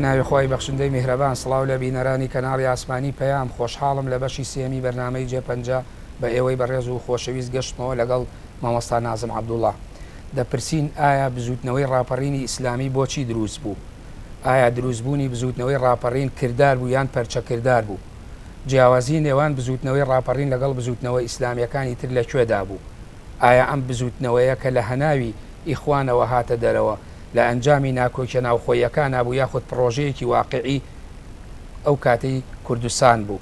بەناوی خۆی بەخشندەی میهرەبان سڵاو لە بینەرانی کەناڵی ئاسمانی پەیام خۆشحاڵم لە بەشی سێمی بەرنامەی جێپەنجە بە ئێوەی بەڕێز و خۆشەویست گەشتمەوە لەگەڵ مامۆستا نازم عەبدوڵڵا. دەپرسین ئایا بزوتنەوەی ڕاپەڕینی ئیسلامی بۆچی دروست بوو؟ ئایا دروستبوونی بزوتنەوەی ڕاپەڕین کردار بوو یان پەرچە کردار بوو؟ جیاوازی نێوان بزوتنەوەی ڕاپەڕین لەگەڵ بزوتنەوەی ئیسلامیەکانی تر لەکوێدا بوو؟ ئایا ئەم بزوتنەوەیە کە لە هەناوی ئیخوانەوە هاتە دەرەوە لە ئەنجامی ناکۆکیە ناوخۆیەکان بوو یاخود پرۆژەیەکی واقعی ئەو کاتەی کوردستان بوو؟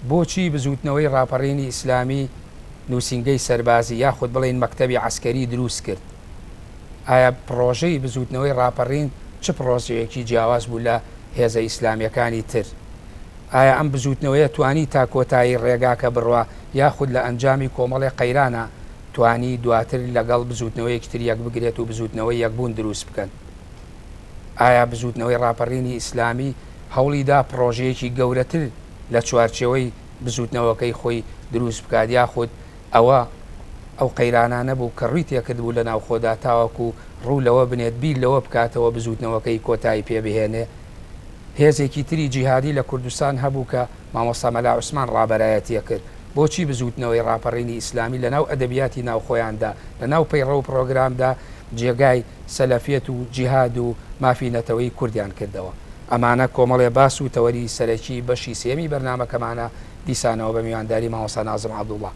بۆچی بزوتنەوەی ڕاپەڕینی ئیسلامی نووسینگەی سەربازی یاخود بڵێن مەکتەبی عەسکەری دروست کرد؟ ئایا پرۆژەی بزوتنەوەی ڕاپەڕین چ پرۆژەیەکی جیاواز بوو لە هێزە ئیسلامیەکانی تر؟ ئایا ئەم بزوتنەوەیە توانی تا کۆتایی ڕێگاکە بڕوا یاخود لە ئەنجامی کۆمەڵی قەیرانە توانی دواتر لەگەڵ بزوتنەوەی یەکتر یەک بگرێت و بزوتنەوەی یەکبوون دروست بکەن؟ ئایا بزوتنەوەی ڕاپەڕینی ئیسلامی هەوڵیدا پرۆژەیەکی گەورەتر لە چوارچێوەی بزوتنەوەکەی خۆی دروست بکات یاخود ئەو قەیرانانە بوو کە ڕووی تێکرد بوو لە ناوخۆدا تاوەکو ڕوو لەوە بنێت بیر لەوە بکاتەوە بزوتنەوەکەی کۆتایی پێبهێنێ؟ هێزێکی تری جیهادی لە کوردستان هەبوو کە مامۆستا مەلا عوسمان ڕابەرایەتیە کرد. بۆچی بزوتنەوەی ڕاپەڕینی ئیسلامی لەناو ئەدەبیاتی ناوخۆیاندا لەناو پەیڕە و پرۆگرامدا جێگای سەلەفیەت و جیهاد و مافینەتەوەی کوردیان کردەوە؟ ئەمانە کۆمەڵێ باس و تەوەری سەرەکی بەشی سێمی بەرنامەکەمانە دیسانەوە بە میوانداری مامۆستا نازم عەبدوڵڵا.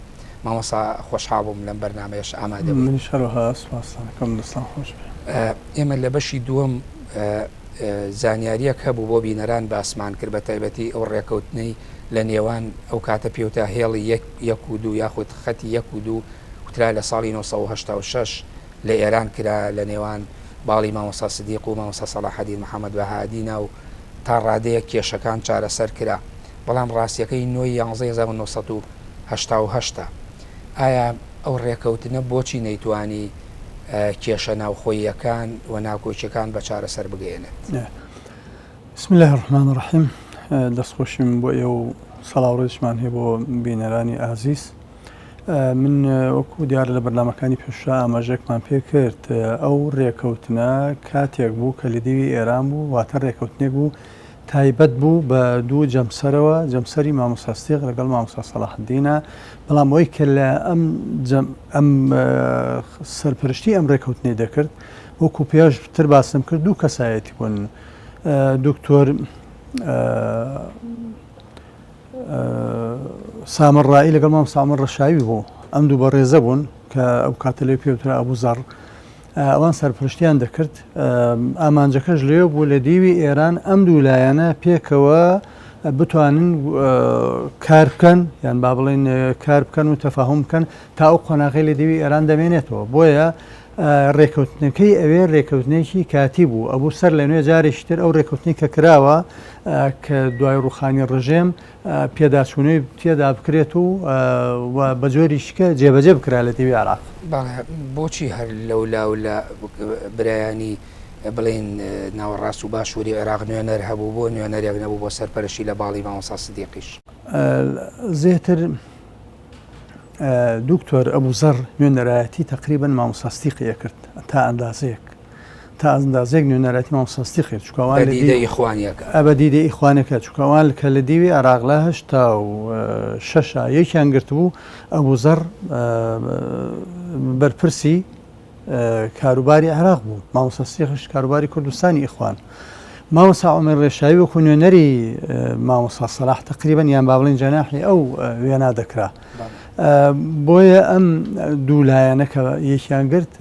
مامۆستا خۆشحاڵ بووم لەم بەرنامەیەش ئامادە بووم. منیش هەروەها سوپاسدانەکەم دەستان خۆش بێت. ئێمە لە بەشی دووەم زانیاریەک هەبوو بۆ بینەران باسمان کرد بە تایبەتی ئەو ڕێکەوتنەی لە نێوان ئەو کاتە پێوتە هێڵی 1 و 2 یاخود خەتی 1 و 2 وترا لە ساڵی 1986 لە ئێران کرا لە نێوان باڵی مامۆستا سدیق و مامۆستا سەلاحەدین محەممەد بەهادینە و تا ڕادەیە کێشەکان چارەسەر کرا، بەڵام ڕاستیەکەی 1970 ئایا ئەو ڕێکەوتنە بۆچی نەیتوانی کێشە ناوخۆیەکان و ناکۆچیەکان بە چارەسەر بگەێنێت؟ بسم الله الرحمن الرحیم. دەستخۆشیم بۆ ئێوە و سەڵاوڕێژمان هەیە بۆ بینەرانی ئازیز. من وەکو دیارە لە بەرنامەکانی پێشا ئاماژەکمان پێ کرد ئەو ڕێکەوتنە کاتێک بوو کە لە دەوی ئێران بوو، واتە ڕێکەوتنێک بوو تایبەت بوو بە دوو جەمسەرەوە، جەمسەری مامۆستا سدیق لەگەڵ مامۆستا سەلاحەدینە، بەڵام ئەوەی کە لە ئەم سەرپەرشتی ئەم ڕێکەوتنەی دەکرد وەکو پێشتر باسم کرد دوو کەسایەتی بوون. دکتۆر سامەڕایی لەگەڵ مام سامر ڕەشاوی بوو، ئەم دوو بە ڕێزە بوون کە ئەو کاتە لێ پێوترا ئەبوزەڕ، ئەوان سەرپەرشتیان دەکرد. ئامانجەکەش لێو بوو لە دیوی ئێران ئەم دوو لایەنە پێکەوە بتوانن کار بکەن یان با بڵێن کار بکەن و تەفاهم بکەن تا ئەو قۆناغی لە دیوی ئێران دەمێنێتەوە. بۆیە ڕێکەوتنەکەی ئەوێ ڕێکەوتنێکی کاتی بوو، ئەبوو سەر لە نوێ جارێکتر ئەو ڕێکەوتنی کە کراوە کە دوای ڕوخانی ڕژێم پێداچوونەی تێدا بکرێت و بە جۆریشکە جێبەجێ بکرا لە دیوی عێراق. بۆچی هەر لەولاو لە برایانی بڵێن ناوەڕاست و باشووری عێراق نوێنەر هەبوو بۆ نوێنەرێک نەبوو بۆ سەرپەرشتی لە باڵی مامۆستا سدیقیش؟ زێتر دکتۆر ئەبوزەڕ نوێنەرایەتی تقریبا مامۆستا سدیقی کرد تا ئەندازێک نوێنەرایەتی مامۆستا سدیقی چکوان بە دیدەی ئیخوانەکە چکەوان کە لە دیوی عێراقلا 86 یەکیان گرت بوو ئەبوزەڕ بەرپرسی کاروباری عێراق بوو، مامۆستا سدیقیش کاروباری کوردستانی ئیخوان. مامۆستا عومەر ڕێشاوی وەکو نوێنەری مامۆستا سەلاح تقریبا یان با بڵێن جەناحی ئەو وێنا دەکرا. بۆیە ئەم دوو لایەنە کە یەکیان گرت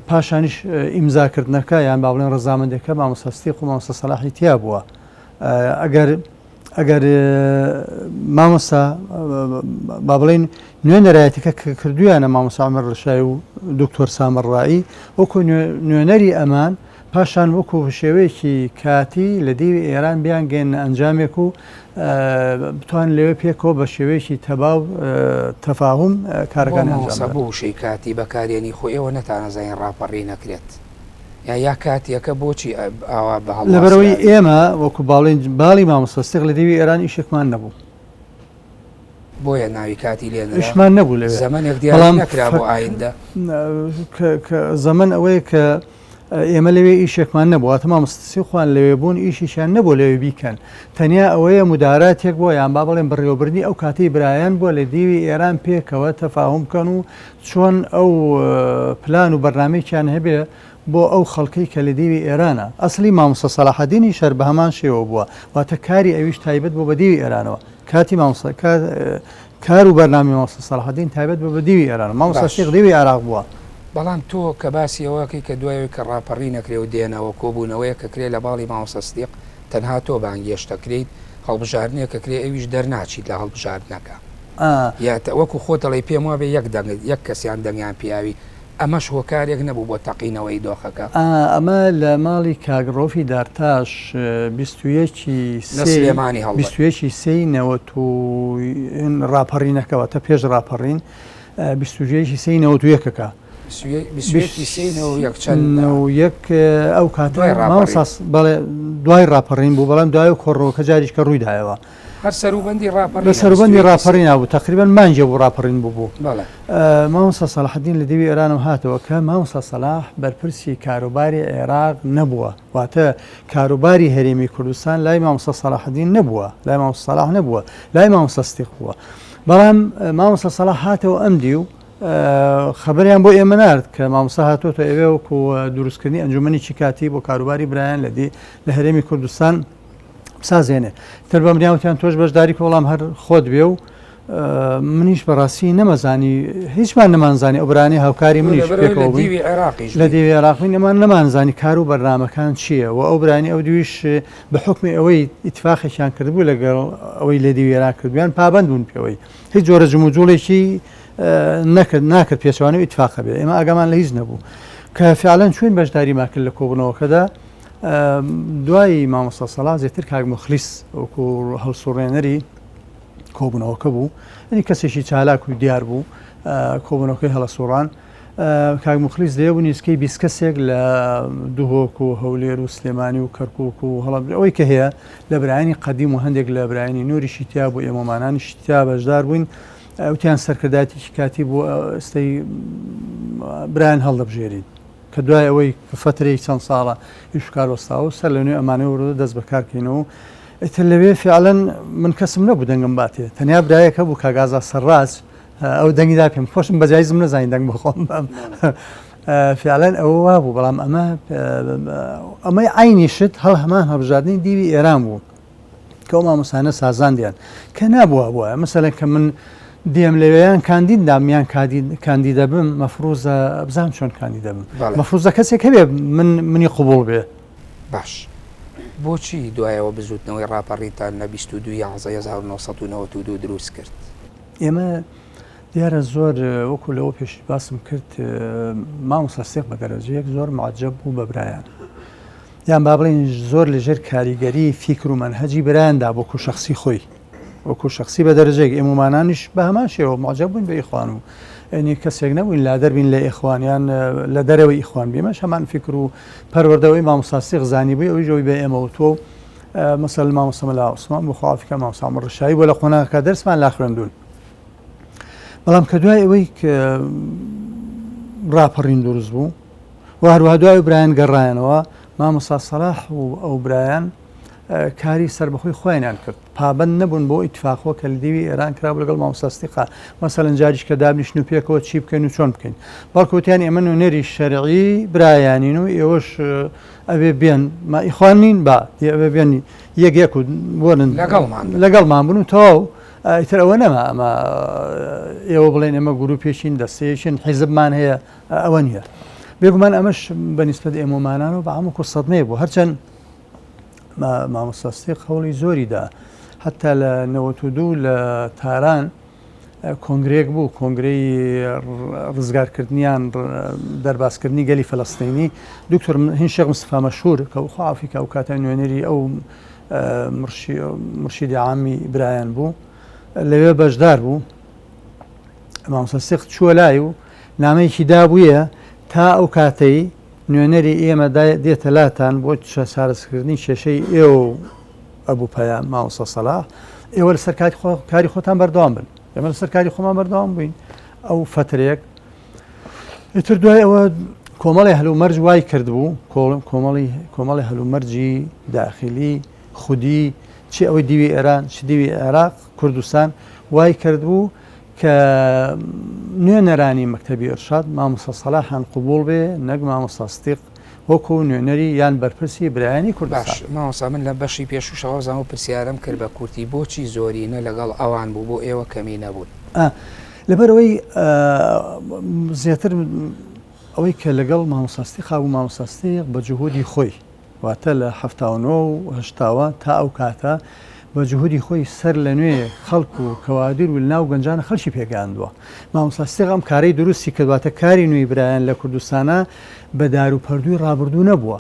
پاشانیش ئیمزاکردنەکە یان با بڵێن ڕەزامەندەکە مامۆستا سدیق و مامۆستا سەلاحی تیا بووە. ئەگەر مامۆستا با بڵێن نوێنەرایەتەکە کە کردویانە مامۆستا عومەر ڕێشاوی و دکتۆر سامەڕایی وەکو نوێنەری ئەمان پاشان وەکو شێوەیەکی کاتی لە دیوی ئێران بیان گەێنە ئەنجامێک و بتوان لەوێ پێکەوە بە شێوەیەکی تەباو تەفاهم کارەکانی ئەنجام بۆ وشەی کاتی بەکارێنی خۆی ئێوە نەتانەزانین ڕاپەڕی نەکرێت یا کاتیەکە بۆچی ئاوا بە لەبەرەوەی ئێمە وەکو باڵی مامۆستا سدیق لە دیوی ئێران ئیشێکمان نەبوو، بۆیە ناوی کاتی لێنشمان نەبوو لەوێ زەمانێک دیار نەکرا بۆ ئایندە زەمن ئەوەیە کە ئێمە لەوێ ئیشێکمان نەبووە مامۆستاسی خوان لەوێ بوون ئیشیشان نەبوو لەوێ بیکەن تەنیا ئەوەیە مداراتێک بۆ یان با بڵێن بڕێوەبردننی ئەو کاتی برایان بۆ لە دیوی ئێران پێکەوە تەفاهم بکەن و چۆن ئەو پلان و بەرنامەیەکیان هەبێ بۆ ئەو خەڵکەی کە لە دیوی ئێرانە ئەسلی مامۆستا سەلاحەدینی شەر بە هەمان شێوە بووە واتە کاری ئەویش تایبەت بۆ بە دیوی ئێرانەوە کاتی کار و بەرنامی مامۆستا سەلاحەدین تایبەت بۆ بە دیوی ئێران مامۆستا شێخ دیوی عێراق بووە بەڵام تۆ کە باسی ئەوەکەی کە دوایەوەی کە ڕاپەڕی نەکرێ و دێنەوە کۆبوونەوەیە کە کرێ لە باڵی مامۆستا سدیق تەنها تۆ بانگێشتەکرێیت هەڵبژاردنێک کە کرێ ئەویش دەرناچیت لە هەڵبژاردنەکە یا وەکو خۆتەڵی پێم وابێ یەک کەسیان دەنگیان پیاوی ئەمەش هۆکارێک نەبوو بۆ تەقینەوەی دۆخەکە ئەمە لە ماڵی کاگڕۆفی دارتاش 21 سەی نەوەت و ڕاپەڕینەکەەوە تا پێش ڕاپەڕین 21 سەی نەوەت و یەکەکە ئەو کات دوای ڕاپەڕین بوو بەڵام دوای و کۆڕەوەکە جاریش کە ڕوویدایەوە بە سەروبەندی ڕاپەڕین نبوو تقریبان مانجێ بوو ڕاپەڕین بوو مامۆستا سەلاحەدین لە دیوی ئێرانم هاتەوە کە مامۆستا سەلاح بەرپرسی کاروباری عێراق نەبووە واتە کاروباری هەرێمی کوردستان لای مامۆستا سەلاحەدین نەبووە لای مامۆستا سەلاح نەبووە لای مامۆستا سدیق بووە بەڵام مامۆستا سەلاح هاتەوە ئەمدی و خبریان بۆ ئێمە نرد کە مامۆستا هاتۆتە ئێوێ وەکو دروستکردنی ئەنجومەنی کاتی بۆ کاروباری برایان لە هەرێمی کوردستان بسازێنێ تر بە مریاوتیان تۆش بەشداری کە وەڵام هەر خۆت بێ و منیش بەڕاستی نەمەزانی هیچمان نەمانزانی ئەوبرانی هاوکاری منیش لە دیوی عێراقی نەمان نەمانزانی کار و بەرنامەکان چییە و ئەو برانی ئەو دویش بە حکمی ئەوەی ئیتفاقێکیان کردبوو لەگەڵ ئەوەی لە دیوی عێراق کردویان پابەند بوون پێوەی هیچ جۆرە جموجوڵێکی ناکرد پێچوانە و ئیتفاقە بێ ئێمە ئاگامان لە هیچ نەبوو کە فعلەن چوین بەشداری ماکرد لە کۆبوونەوەکەدا دوای مامۆستا سەلاح زیاتر کاک مخلیس وەکو هەڵسوڕێنەری کۆبوونەوەکە بوو ئەنی کەسێکی چالاک و دیار بوو کۆبوونەوەکەی هەڵەسوڕان کاک مخلیس دەیەبوو نیسکەی 20 کەسێک لە دوهۆک و هەولێر و سلێمانی و کەرکووک و ئەوەی کە هەیە لە برایانی قەدیم و هەندێک لە برایانی نوریشی تیا بوو ئێمەمانانیشی تیا بەشدار بووین وتیان سەرکردایەتێکی کاتی بۆ ئستەی برایان هەڵدەبژێرین کە دوای ئەوەی فترەی چەند ساڵە ئیشکار وەستاوە سەر لە نوێ ئەمانەی وڕۆ دەست بەکارکەینەوە ئیتر لەوێ فعلەن من کەسم نەبوو دەنگم باتێ تەنیا برایەکە بوو کاگازا سەرڕاج ئەو دەنگیدا پێم خۆشم بەجایزم نەزانین دەنگ بخۆم فعلەن ئەوە وا بوو بەڵام ئەمەی عینی شت هەمان هەڵبژاردننی دیوی ئێران بوو کە ئەو مامۆستانە سازاندیان کە نابووە بووە مەسەلەن کە من دێم لەوەیان کاندید دامیان کاندیدە بم مەفروزە بزانم چۆن کاندیدە بم مەفروزە کەسێک هەبێ منی قوبوڵ بێ باش بۆچی دوایەوە بزوتنەوەی ڕاپەڕیتان لە 22/11/1992 دروست کرد ئێمە دیارە زۆر وەکو لەوە پێشی باسم کرد مامۆستا سدیق بە دەرەجەیەک زۆر معجب بوو بە برایان یان با بڵێن زۆر لەژێر کاریگەری فیکر و مەنهەجی برایاندا بۆکو شەخسی خۆی وەکو شخصی بە دەرەجەیەک ئێمەمانانیش بە هەمان شێوە معجب بووین بە ئیخوان و ئەنی کەسێک نەبووین لا دەربین لە ئیخوانیان لە دەرەوەی ئیخوان بێمەش هەمان فکر و پەروەردەوەی مامۆستا سدیق زانی بووی ئەوەی ژەوی بە ئێمە و تۆ مەسەل مامۆستا مەلا عوسمان بۆ خوافیکە مامۆستا ڕەشایی بۆ لە خۆناکە دەرسمان لا خوێندوون بەڵام کە دوای ئەوەی کە ڕاپەڕین دروست بوو و هەروەها دوای برایان گەڕایەنەوە مامۆستا سەلاح و ئەو برایان کاری سربەخۆی خۆیان کرد پابند نەبوون بۆ ئیتفاقەوە کە لە دیوی ئێران کرا لەگەڵ مامۆستا سدیقا مەسەلەن جاریش کە دابنیشن و پێکەوە چی بکەین و چۆن بکەین بەڵکوتیان ئێمە نوێنەری شەرعی برایانین و ئێوەش ئەوێ بێن ئیخوان نین با ئەوێ بێن یەک و بۆن لەگەڵمان بوون و تەواو ئیتر ئەوە نەما ئەمە ئێوە بڵێن ئێمە گروپێکین دەستەیەکین حیزبمان هەیە ئەوە نییە بێگومان ئەمەش بەنسبەت ئێمەمانانەوە بە هەموو سەدمەیە بوو هەرچەند مامۆستا سدیق خەوڵی زۆریدا حتا لە 92 لە تاران کۆنگرێک بوو کۆنگرەی ڕزگارکردنیان دەرباسکردنی گەلی فەلەستینی دکتۆر هین شێخ مستەفا مەشهور کە خوافیکە ئەو کاتە نوێنەری ئەو مرشیدی عامی برایان بوو لەوێ بەشدار بوو مامۆستا سدیق چووە لای و نامەیەکی دابوویە تا ئەو کاتەی نوێنەری ئێمە دێتە لاتان بۆ چارەسکردنی کێشەی ئێوە ئەبوو پەیام مامۆستا سەلاح ئێوە لەسەر کاری خۆتان بەردەوام بن ئێمە لەسەر کاری خۆمان بەردەوام بووین ئەو فترێک ئیتر دوای ئەوە کۆمەڵی هەلومەرج وای کردبوو کۆمەڵی هەلومەرجی داخلی خودی چی ئەوەی دیوی ئێران چ دیوی عێراق کوردستان وای کردبوو کە نوێنەرانی مەکتەبی ئەرشاد مامۆستا سەلاحیان قبوڵ بێ نەک مامۆستا ستیق وەکو نوێنەری یان بەرپرسی برایانی کوردستان. مامۆستا من لە بەشی پێشوشەوە زانۆ پرسیارم کرد بە کورتی بۆچی زۆرینە لەگەڵ ئەوان بوو بۆ ئێوە کەمی نەبوون. لەبەرەوەی زیاتر ئەوەی کە لەگەڵ مامۆستا خاو مامۆستا بە جهودی خۆی واتە لە 1970 تا ئەو کاتە بە جهودی خۆی سەر لە نوێ خەڵک و کەوادر و ناو گەنجانە خەڵکی پێگەاندووە. مامۆستا ئەم کارەی دروستی کردواتە کاری نوێی برایان لە کوردستانە بە دار و پەردووی ڕابردوو نەبووە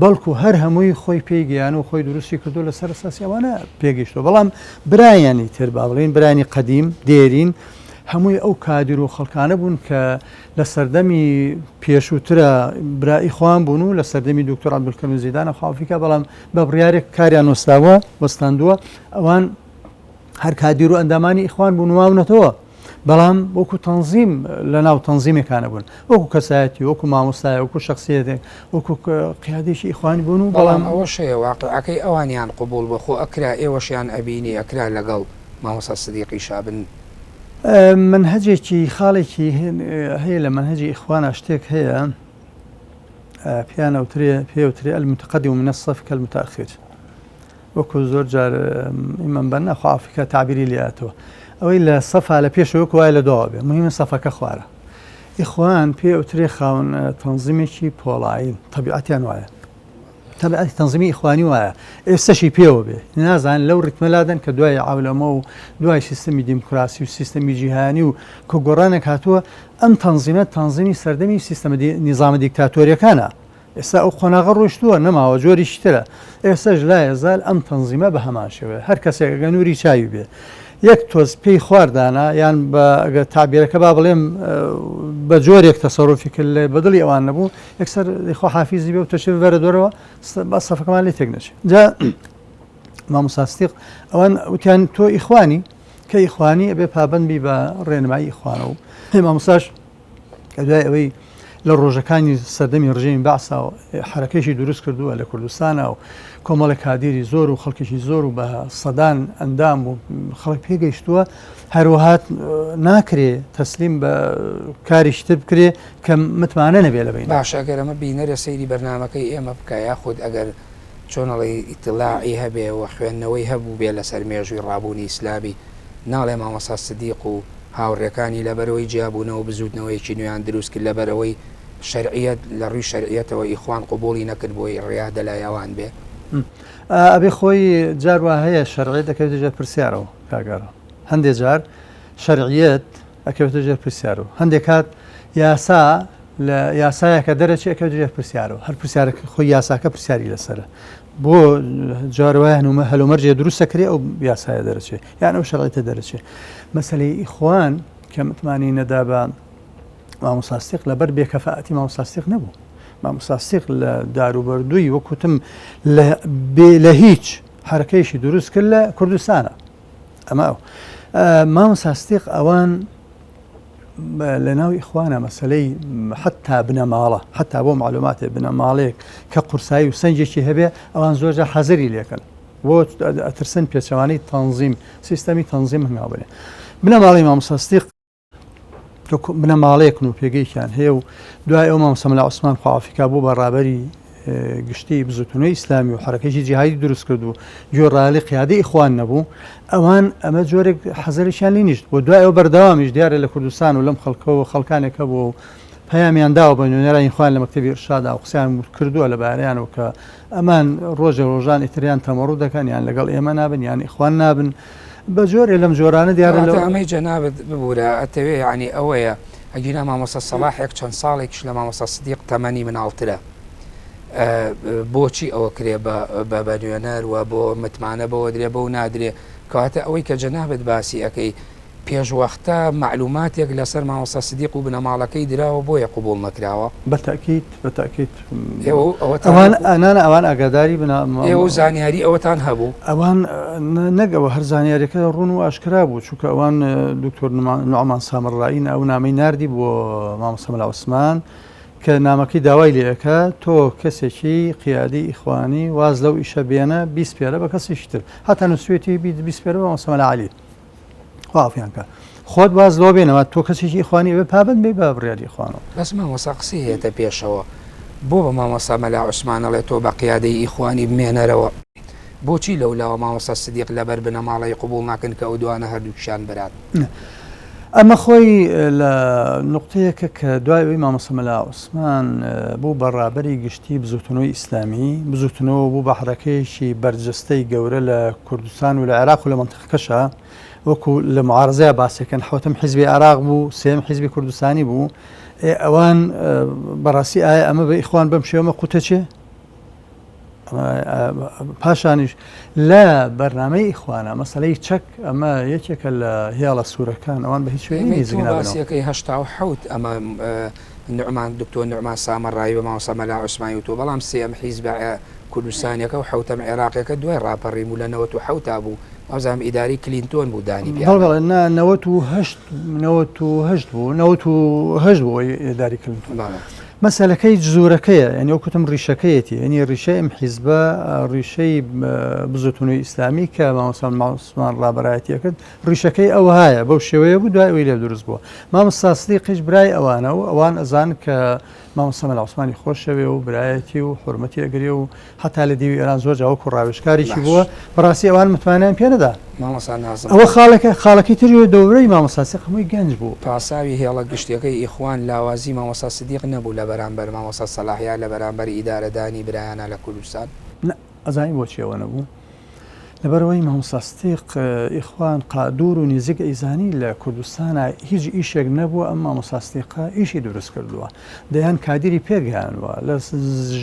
بەڵکو هەر هەمووی خۆی پێگەیان و خۆی دروستی کردو لەسەر ئەساسیەوانە پێگەیشتەوە. بەڵام برایانی تر با بڵێن برانی قەدیم دێرین هەمووی ئەو کادر و خەڵکانە بوون کە لە سەردەمی پێشووترە برایی خوان بوون و لە سەردەمی دکتۆر عەبدولکەریم زەیدانە خواوفیکە بەڵام بە بڕیارێک کاریان وەستاندووە ئەوان هەر کادر و ئەندامانی ئیخوان بوون واونەتەوە بەڵام وەکو تەنزیم لە ناو تەنزیمێکانە بوون وەکو کەسایەتی وەکو مامۆستای وەکو شخصیەتێک وەکو قیادێکی ئیخوانی بوون و بەڵام ئەوە شەیە واقعەکەی ئەوانیان قبول بە خۆ ئەکرا ئێوەشیان ئەبینی ئەکرا لەگەڵ مامۆستا سدیقی شابن. منهجێکی خاڵێکی هەیە لە منهجی ئیخوانە شتێک هەیە پێوترێ المتقدم من الصف كالمتأخر وەکو زۆر جار ئیمەم بەنە خوافیکە تعبیری لێهاتەوە ئەوەی لە سەفا لە پێشەوە وایە لە دۆڵ بێ مهمە سەفەکە خوارە. ئیخوان پێوترێ خاون تەنزیمێکی پۆڵایی تەبیعەتیان وایە تەبیعەتی تەنزیمی ئیخوانی وایە ئێستاشی پێوە بێ نازان لەو ڕتمە لادەن کە دوای عەولەمە و دوای سیستەمی دیموکراسی و سیستەمی جیهانی و کە گۆڕانێک هاتووە ئەم تەنزیمە تەنزیمی سەردەمی سیستەمە نیزامە دیکتاتۆریەکانە ئێستا ئەو خۆناغە ڕۆشتووە نەماوە جۆریشی ترە ئێستاش لا یەزال ئەم تەنزیمە بە هەمان شێوە هەر کەسێک ئەگە نووری چاوی بێ یەک تۆز پێی خواردانە یان بە تابیرەکە با بڵێم بە جۆرێک تەسەڕۆفی کرد لە بەدڵی ئەوان نەبوو یەکسەر خۆ حافیزی بێ و تەشێ بەرە دۆرەوە بە سەفەکەمان لێ تێک نەچێت. جا مامۆستا سدیق ئەوان وتیان تۆ ئیخوانی کە ئیخوانی ئەبێ پابەندبی بە ڕێنمایی ئیخوانە و مامۆستاش کە دوای ئەوەی لە ڕۆژەکانی سەردەمی ڕژێمی بەعسا و حرەکەیشی دروست کردووە لە کوردستانە و کۆمەڵێک کادیری زۆر و خەڵکێکی زۆر و بە سەدان ئەندام و خەڵک پێگەیشتووە هەروەهات ناکرێ تەسلیم بە کاریش تر بکرێ کە متمانە نەبێ لە بین. باش ئەگەر ئەمە بینەرە سەیری بەرنامەکەی ئێمە بکە یاخود ئەگەر چۆنەڵی ئیتلاعی هەبێ و خوێندنەوەی هەبوو بێ لەسەر مێژووی ڕابوونی ئیسلامی ناڵێ مامۆستا سدیق و هاوڕێکانی لەبەرەوەی جیابوونەوە بزوتنەوەیکی نوێیان دروست کرد لەبەرەوەی شەرعیەت لە ڕووی شەرعیەتەوە ئیخوان قبوڵی نەکرد بۆی ڕیادە لایەوان بێ ئەبێ خۆی جاروا هەیە شەرعیەت دەکەوێتە ژێر پرسیارەوە کاگەڕە هەندێک جار شەرعیەت ئەکەوێتە ژێر پرسیارەوە هەندێک کات یاسا لە یاسایەکە دەرەچێت ئەکەوێتە ژێر پرسیارەوە هەر پرسیارەکە خۆی یاساکە پرسیاری لەسەرە بۆ جارەوەی هەنومە هەلومەرجێ دروستەکرێ ئەو یاسایە دەرەچێت یان ئەو شەرعیەتە دەرەچێت مەسەلەی ئیخوان کە متمانی نەدا بە مامۆستا سدیق لەبەر بێکەفاءەتی مامۆستا سدیق نەبوو مامۆستا سدیق لە داروبەردووی وەکوتم لە هیچ حرەکەیشی دروست کرد لە کوردستانە ئەمە مامۆستا سدیق ئەوان لە ناو ئیخوانە مەسەلەی حتا بنەماڵە حتا بۆ معلوماتێ بنەماڵەیەک کە قورسایی و سەنجێکی هەبێ ئەوان زۆرجار حەزری لێکەن بۆ ئەترسن پێچەوانەی تەنزیم سیستەمی تەنزیم هەنگاو بنێ بنەماڵی مامۆستا سدیق بنەماڵەیەکن و پێگەیشیان هەیە و دوای ئەو مامۆستا مەلا عوسمان خواوەفیکا بوو بە ڕابەری گشتی بزوتنەوەی ئیسلامی و حرەکەیەکی جیهادی دروست کرد و گۆڕالی قیادەی ئیخوان نەبوو ئەوان ئەمە جۆرێک حەزەریشیان لێ نیشت بۆ دوای ئەو بەردەوامیش دیارە لە کوردستان و لەم خەڵکەوە خەڵکانێکە بوو و پەیامیان داوە بە نوێنەرانی ئیخوان لە مەکتەبی ئێرشادا و قسەیان کردووە لەبارەیانەوە کە ئەمان ڕۆژە ڕۆژان ئیتریان تەمەڕوو دەکەن یان لەگەڵ ئێمە نابن یان ئیخوان نابن بە جۆرێ لەم جۆرانە دیارە ئەمەی جەنابەت ببوورە ئەتەوێ ینی ئەوەیە ئەگینا مامۆستا سەلاحێک چەند ساڵێکش لە مامۆستا سدیق تەمەنی مناڵترە بۆچی ئەوە کرێ بە نوێنەر و بۆ متمانە بەوە درێ بەو نادرێ کەواتە ئەوەی کە جەنابەت باسی ئەەکەی پێشوەختە معلوماتێک لەسەر مامۆستا سدیق و بنەماڵەکەی دراوە بۆیە قبوڵ نەکراوە بەتاکید ئەوان ئاگاداری ئێوە زانیاری ئەوەتان هەبوو ئەوان نەگەوە هەر زانیاریەکە ڕوون و ئاشکرا بوو چونکە ئەوان دکتۆر نوعمان سامڕایی ئەو نامەی ناردی بۆ مامۆستا مەلا عوسمان کە نامەکەی داوای لێەکە تۆ کەسێکی قیادی ئیخوانی واز لەو ئیشە بێنە 20 پێرە بە کەسێکی تر هەتا نووسێتی 20 پێرە بە مەسەمەلا عالی خوافیان کە خۆت واز لەوە بێنەوە تۆ کەسێکی ئیخوانی بێ پابند بێ بە بڕیاری خوانەوە بەس مامۆستا قسەی هێتە پێشەوە بۆ بە مامۆستا مەلا عوسمانەڵێ تۆ بە قیادەی ئیخوانی بمێنەرەوە بۆچی لەولاوە مامۆستا سدیق لەبەر بنەماڵی قبول ناکەن کە ئەو دوانە هەردووکیان برات ئەمە خۆی لە نقطەیەکە کە دوای ئەوی مامۆستا مەلا عوسمان بوو بەڕابەری گشتی بزوتنەوەی ئیسلامی بزوتنەوە بوو بە حرەکەیەکی بەرجەستەی گەورە لە کوردستان و لە عێراق و لە مەنتیقەکەشە وەکو لە معارزەیە باسێکن حوتم حیزبی عێراق بوو سێم حیزبی کوردستانی بوو ئەوان بەڕاستی ئایا ئەمە بە ئیخوان بەم شێوەمە قوتەچێ پاشانیش لە بەرنامەی ئیخوانە مەسەلەی چەک ئەمە یەکێکە لە هێڵە سوورەکان ئەوان بە هیچ شوێنی زگناباسیەکەی هەشتا و حەوت ئەمە نوعمان دکتۆر نوعمان سامەڕایی بە مامۆستا مەلا عوسمانی و تۆ بەڵام سێم حیزب کوردستانیەکە و حوتەم عێراقیەکە دوای ڕاپەڕیم و لە 1970 بوو ئازام ئیداری کلینتۆن بوو دانی پێ 1970 بوو ئیداری کلینتۆن مەسەلەکەی جزورەکەیە ینی وەکوتم ڕیشەکەیەتی ینی ڕیشەی ئەم حیزبە ڕیشەی بزوتنەوەی ئیسلامی کە مامۆستا عوسمان ڕابەرایەتیە کرد ڕیشەکەی ئەو هایە بەو شێوەیە بوو دوای ئەوی لێ دروست بووە مامۆستا سدیقیش برای ئەوانە و ئەوان ئەزان کە مامۆستا مەلا عوسمانی خۆشەوێ و برایەتی و حورمەتی ئەگرێ و هەتا لە دیوی ئێران زۆر جاوەکو ڕاوێژکاریی بووە بەڕاستی ئەوان متمانیان پێ نەدا ئەوە خاڵەکەی تری دەورەی مامۆستا سدیق هەمووی گەنج بوو پاساوی هێڵە گشتیەکەی ئیخوان لاوازی مامۆستا سدیق نەبوو لە بەرامبەر مامۆستا سەلاحیا لە بەرامبەر ئیدارەدانی برایانە لە کوردستان ئەزانی بۆچیەوە نەبوو لەبەرەوەی مامۆستا سدیق ئیخوان قادور و نزیک ئەیزانی لە کوردستانە هیچ ئیشێک نەبووە ئەم مامۆستا سدیقە ئیشی دروست کردووە دەیان کادری پێگەیانوە لە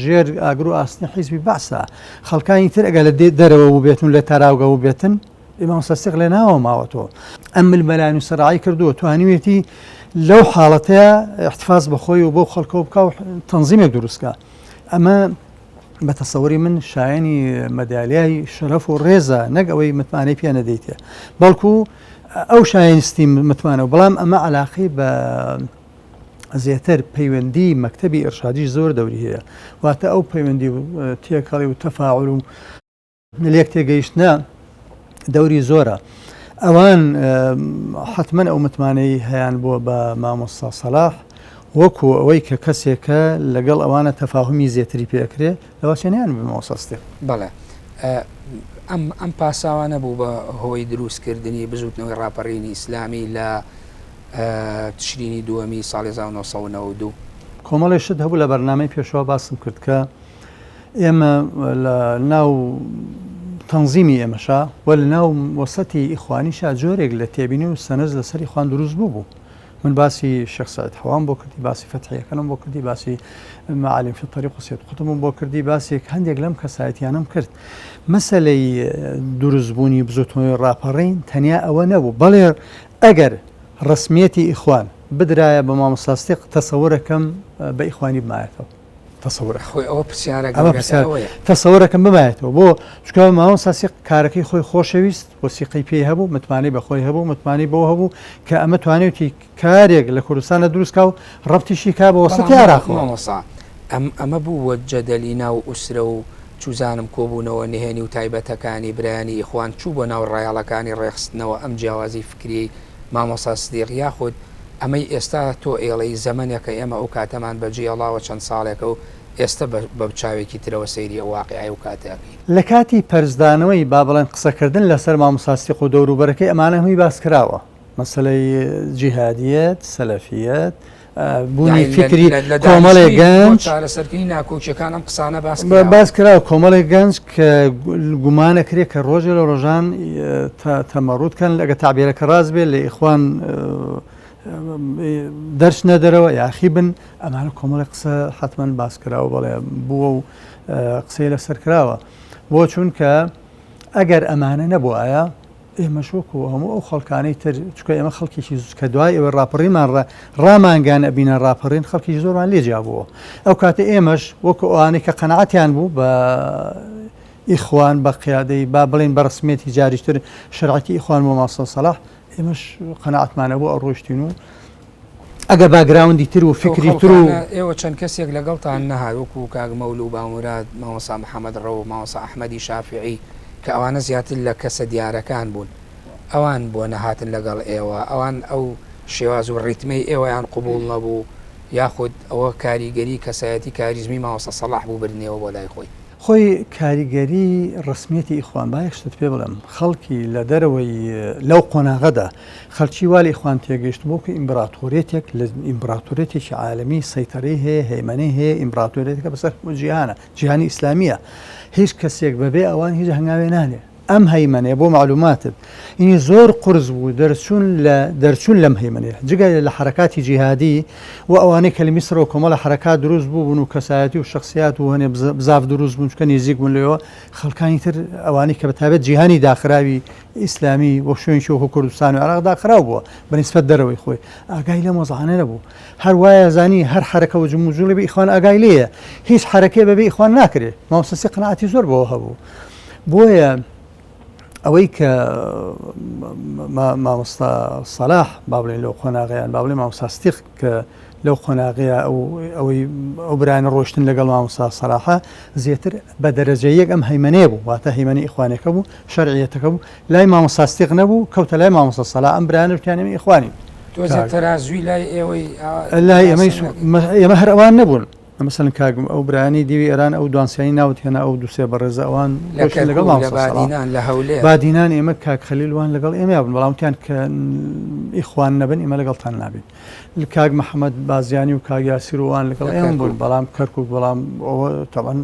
ژێر ئاگر و ئاستنی حیزبی باسە خەڵکانی تر ئەگە لە دەرەوە بوو بێتن لە تاراوگە بوو بێتن مامۆستا سدیق لێ ناوە ماوەتەوە ئەم ملمەلانی و سەراعی کردووە توانیوێتی لەو حاڵەتەیە احتفاز بەخۆی و بۆ خەڵکەوە بکە و تەنزیمێک دروستکە ئەمە بە تەسەوری من شایانی مەدالیای شەرەف و ڕێزە نەک ئەوەی متمانەی پێ نەدەیتێ بەڵکو ئەو شایستی متمانەوە بەڵام ئەمە علاقی بە زیاتر پەیوەندی مەکتەبی ئێرشادی زۆر دەوری هەیە واتە ئەو پەیوەندی تێکەڵی و تەفاعل و لێک تێگەیشتنە دەوری زۆرە ئەوان حتمما ئەو متمانەی هەیان بووە بە مامۆستا سەلاح وەکو ئەوەی کە کەسێکە لەگەڵ ئەوانە تەفاهمی زیاتری پێکرێ لەواشێنیان مامۆستا سدیق بەڵێ ئەم پاساوانە بوو بە هۆی دروستکردنی بزوتنەوەی ڕاپەڕینی ئیسلامی لە تشرینی دووەمی ساڵی 1992 کۆمەڵی شت هەبوو لە بەرنامەی پێشەوە باسم کرد کە ئێمە لە ناو تەنزیمی ئێمەشا و لە ناو وەسەتی ئیخوانیشا جۆرێک لە تێبینی و سەنەز لەسەری خوان دروست بوو من باسی شێخ سەعید حەوام بۆ کردی باسی فەتحیەکەنم بۆ کردی باسی معالم فی الطریق و سید قوتبم بۆ کردی باسێک هەندێک لەم کەسایەتیانم کرد مەسەلەی دروستبوونی بزوتنەوەی ڕاپەڕین تەنیا ئەوە نەبوو بەڵێ ئەگەر ڕسمیەتی ئیخوان بدرایە بە مامۆستا سدیق تەسەوورەکەم بە ئیخوانی بمایەتەوە تەسەوورەکەم بمایێتەوە بۆ چکە مامۆستا سدیق کارەکەی خۆی خۆشەویست وەسیقەی پێی هەبوو متمانەی بەخۆی هەبوو متمانی بۆ هەبوو کە ئەمە توانێتی کارێک لە کوردستانە دروستکە و ڕەبتیشی کا بە وەسەتی عێراقەوە ئەمە بوو جەدەلی ناو ئوسرە و چوزانم کۆبوونەوە نهێنی و تایبەتەکانی برایانی ئیخوان چوو بۆ ناو ڕایاڵەکانی ڕێخستنەوە ئەم جیاوازی فکری مامۆستا سدیق یاخود ئەمەی ئێستا تۆ ئێڵەی زەمانێکە ئێمە ئەو کاتەمان بەجێڵاوە چەند ساڵێکە و ئێستا بە چاوێکی ترەوە سەیری واقعی و کاتێکی لە کاتی پەرزدانەوەی با بڵێن قسەکردن لەسەر مامۆستا سدیق و دەوروبەرەکەی ئەمانە هەمووی باس کراوە مەسەلەی جیهادیەت سەلەفیەت بوونی فکری کۆمەڵێک گەنج چارەسەرکردنی ناکۆچیەکان ئەم قسانە باس کراوە کۆمەڵێک گەنج کە گومانەکرێ کە ڕۆژێ لە ڕۆژان تەمەڕوتکەن لەگە تعبیرەکە ڕاست بێت لە ئیخوان دەرس نەدەرەوە یاخی بن ئەمانە کۆمەڵی قسە حتمما باسکراوە بەڵێ بووە و قسەی لەسەر کراوە بۆ چونکە ئەگەر ئەمانە نەبووایە ئێمە شۆک و هەموو ئەو خەڵکانەی تر چکە ئێمە خەڵکیی کە دوای ئێوە ڕاپەڕیمان ڕامانگان ئەبینە ڕاپەڕین خەڵکی زۆرمان لێجیا بووە ئەو کاتە ئێمەش وەکو ئەوانەی کە قەنەعەتیان بوو بە ئیخوان بە قیادەی با بڵێن بە ڕسمیەتی جاریشتر شەرعەتی ئیخوان و مامۆستا سەلاح ئێمەش قەنەعەتمانە بوو ئەو ڕۆشتین و ئەگە باگراوندی تر و فکری تر و ئێوە چەند کەسێک لەگەڵتان نەهاوەکو کاک مەولود و باومراد مامۆستا محەممەد ڕەو و مامۆستا ئەحمەدی شافعی کە ئەوانە زیاتر لە کەسە دیارەکان بوون ئەوان بۆ نەهاتن لەگەڵ ئێوە ئەوان ئەو شێواز و ڕیتمەی ئێوەیان قوبوڵ نەبوو یاخود ئەوە کاریگەری کەسایەتی کاریزمی مامۆستا سەلاح بوو برنەوە بۆ لای خۆی کاریگەری ڕسمیەتی ئیخوان با یەکشت پێ بڵم خەڵکی لە دەرەوەی لەو قۆناغەدا خەڵکی والی ئیخوان تێگەیشت بۆکو ئیمبراتۆرێتێک لە ئیمبراتۆرێتێکی عالەمی سەیتەرەی هەیە هەیمەنەی هەیە ئیمبراتۆرێتەکە بەسەر جیهانە جیهانی ئیسلامیە هیچ کەسێک بەبێ ئەوان هیچ هەنگاوێ نانێ ئەم هەیمەنەیە بۆ معلوماتت اینی زۆر قرس بوو دەرچوون لەم هەیمەنەیە جگە لە حرکاتی جیهادی و ئەوانەی کە لە میسر و کۆمەڵە حرکات دروست بوون و کەسایەتی و شخصیات و هەنێ بزاف دروست بوون چکە نێزیک بوون لەوە خەڵکانی تر ئەوانەی کە بەتابێت جیهانی داخراوی ئیسلامی وە شوێنی وەکو کوردستان و عێراق داخراو بووە بەنسبەت دەرەوەی خۆی ئاگای لەم وەزعانە نەبوو هەر وایە زانی هەر حرەکە و جموجوڵی بە ئیخوان ئاگای لێیە هیچ حرەکەی بەبێ ئیخوان ناکرێت مامۆستا قەناعەتی زۆر بەوە هەبوو بۆیە ئەوەی کە مامۆستا سەلاح با بڵێن لەو قۆناغیان با بڵێن مامۆستا ستیق کە لەو قۆناغەیە ئەوەی ئەو برایانە ڕۆشتن لەگەڵ مامۆستا سەلاحە زیاتر بە دەرەجەیەک ئەم هەیمەنەیە بوو واتە هەیمەنی ئیخوانەکە بوو شەرعیەتەکە بوو لای مامۆستا ستیق نەبوو کەوتە لای مامۆستا سەلاح ئەم برایانە وتیانەوەی ئیخوانی تەرازوی لای ئێوەی لای ئێمە هەر ئەوان نەبوون مثلن کاگم ئەو برانی دیوی ئێران ئەو دوانسیانی ناوت هێنا ئەو دووسێ بەڕێزە ئەوان لەگەڵ بادینان ئێمە کاک خەلیلوان لەگەڵ ئێمە بن بەڵامتیان کە ئیخوان نەبن ئێمە لەگەڵتان نابین کاک محەممەد بازیانی و کاک یاسیر وان لەگەڵ ئێمە بوون بەڵام کەرکک بەڵام ئەوە تەبەن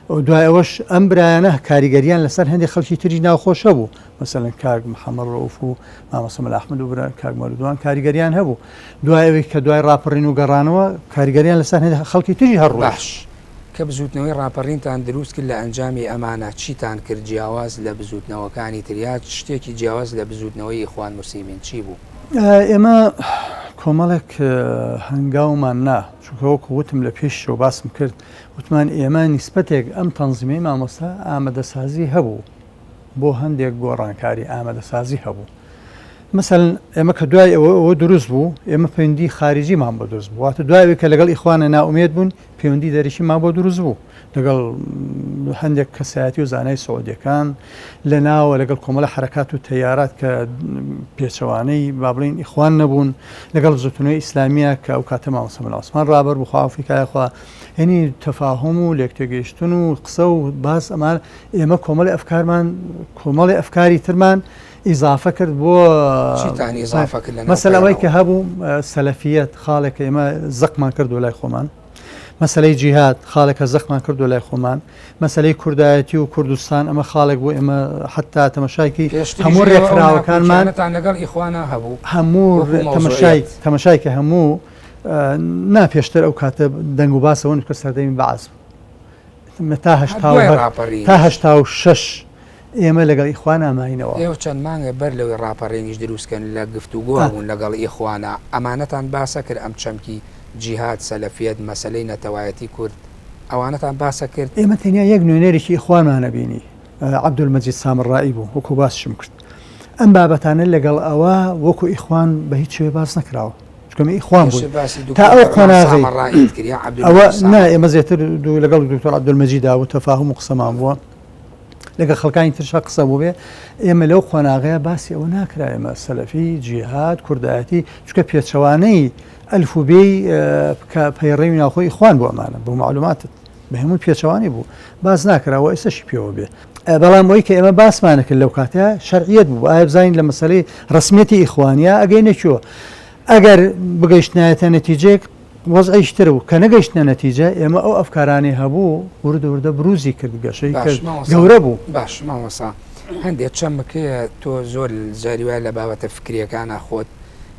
دوای ئەوەش ئەم برایانە کاریگەریان لەسەر هەندێک خەڵکی تری ناوخۆشە بوو مەسەلەن کاک محەممەد ڕەوف و مامۆستا ئەحمەد و کاک مەولودوان کاریگەریان هەبوو دوای ئەوەی کە دوای ڕاپەڕین و گەڕانەوە کاریگەریان لەسەر هەندێک خەڵکی تری هەڕ باش کە بزوتنەوەی ڕاپەڕینتان دروست کرد لە ئەنجامی ئەمانە چیتان کرد جیاواز لە بزوتنەوەکانی تریات شتێکی جیاواز لە بزوتنەوەی ئیخوان موسلیمین چی بوو؟ ئێمە کۆمەڵێک هەنگاومان نا چونکەوەکو وتم لە پێشەوە باسم کرد وتمان ئێمە نیسبەتێک ئەم تەنزیمەی مامۆستا ئامادەسازی هەبوو بۆ هەندێک گۆڕانکاری ئامادەسازی هەبوو مەسەڵەن ئێمە کە دوای ئەوە دروست بوو ئێمە پەیوەندی خارجیمان بۆ دروست بوو واتە دوای کە لەگەڵ ئیخوانە ناومێت بوون پەیوەندی دەرەکیمان بۆ دروست بوو لەگەڵ هەندێک کەسایەتی و زانای سعودیەکان لە ناوە لەگەڵ کۆمەڵە حرکات و تەیارات کە پێچەوانەی با بڵین ئیخوان نەبوون لەگەڵ زوتنەوەی ئیسلامیە کە ئەو کاتە مامۆستا عوسمان ڕابەر بوو ئەفریقایەخوا هێنی تەفاهوم و لێکتێگەیشتن و قسە و باس ئەمان ئێمە کۆمەڵی ئەفکارمان کۆمەڵی ئەفکاری ترمان ئیزافە کرد بۆ مەسەلەوەی کە هەبوو سەلەفیەت خاڵێک ئێمە زەقمان کردو لای خۆمان مەسەلەی جیهاد خاڵێکە زەقمان کردو لای خۆمان مەسەلەی کوردایەتی و کوردستان ئەمە خاڵێک بۆ ئێمە حتا تەمەشایکی هەموو ڕێکخراوەکانمان لەگەڵ ئیخوانە هەبوو هەموو تەمەشای کە هەموو ناپێشتر ئەو کاتە دەنگ و باسەوە کە سەردەمی بەعاز تا هەشتا و شەش ئێمە لەگەڵ ئیخوان ئاماینەوە ئێوە چەند مانگە بەر لەوەی ڕاپەڕێنیش دروستکەن لە گفتوگۆ بوون لەگەڵ ئیخوانە ئەمانەتان باسە کرد ئەم چەمکی جیهاد سەلەفیەت مەسەلەی نەتەوایەتی کورد ئەوانەتان باسە کرد ئێمە تەنیا یەک نوێنەرێکی ئیخوانمانە بینی عەبدولمەجید سامڕایی بوو وەکو باسشم کرد ئەم بابەتانە لەگەڵ ئەوە وەکو ئیخوان بە هیچ شوێ باس نەکراوە چکەمە ئیخوان بوو تا ئەو قۆناغی ئەوە نا ئێمە زیاتر لەگەڵ دکتۆر عەبدولمەجیدا و تەفاهم و قسەمان بووە لەگە خەڵکانی ترشا قسە بوو بێ ئێمە لەو قۆناغەیە باسی ئەوە ناکرا ئێمە سەلەفی جیهاد کوردایەتی چکە پێچەوانەی ئەلفوبێی پەیڕێوی ناوخۆی ئیخوان بۆ ئەمانە بۆ معلوماتت بە هەموو پێچەوانی بوو باز ناکراوە ئێستاشی پێوە بێ بەڵام ئەوەی کە ئێمە باسمانەکرد لەو کاتەیە شەرعیەت بوو ئایا بزانین لە مەسەلەی ڕسمیەتی ئیخوانیا ئەگەینەچووە ئەگەر بگەیشتنایەتە نەتیجەیەک وەزعیشتر بوو کە نەگەیشتنە نەتیجە ئێمە ئەو ئەفکارانی هەبوو وردە بروزی کرد گەشەی گەورە بوو باش مامۆستا هەندێک چەمکەیە تۆ زۆر زاریوای لە بابەتە فکریەکانە خۆت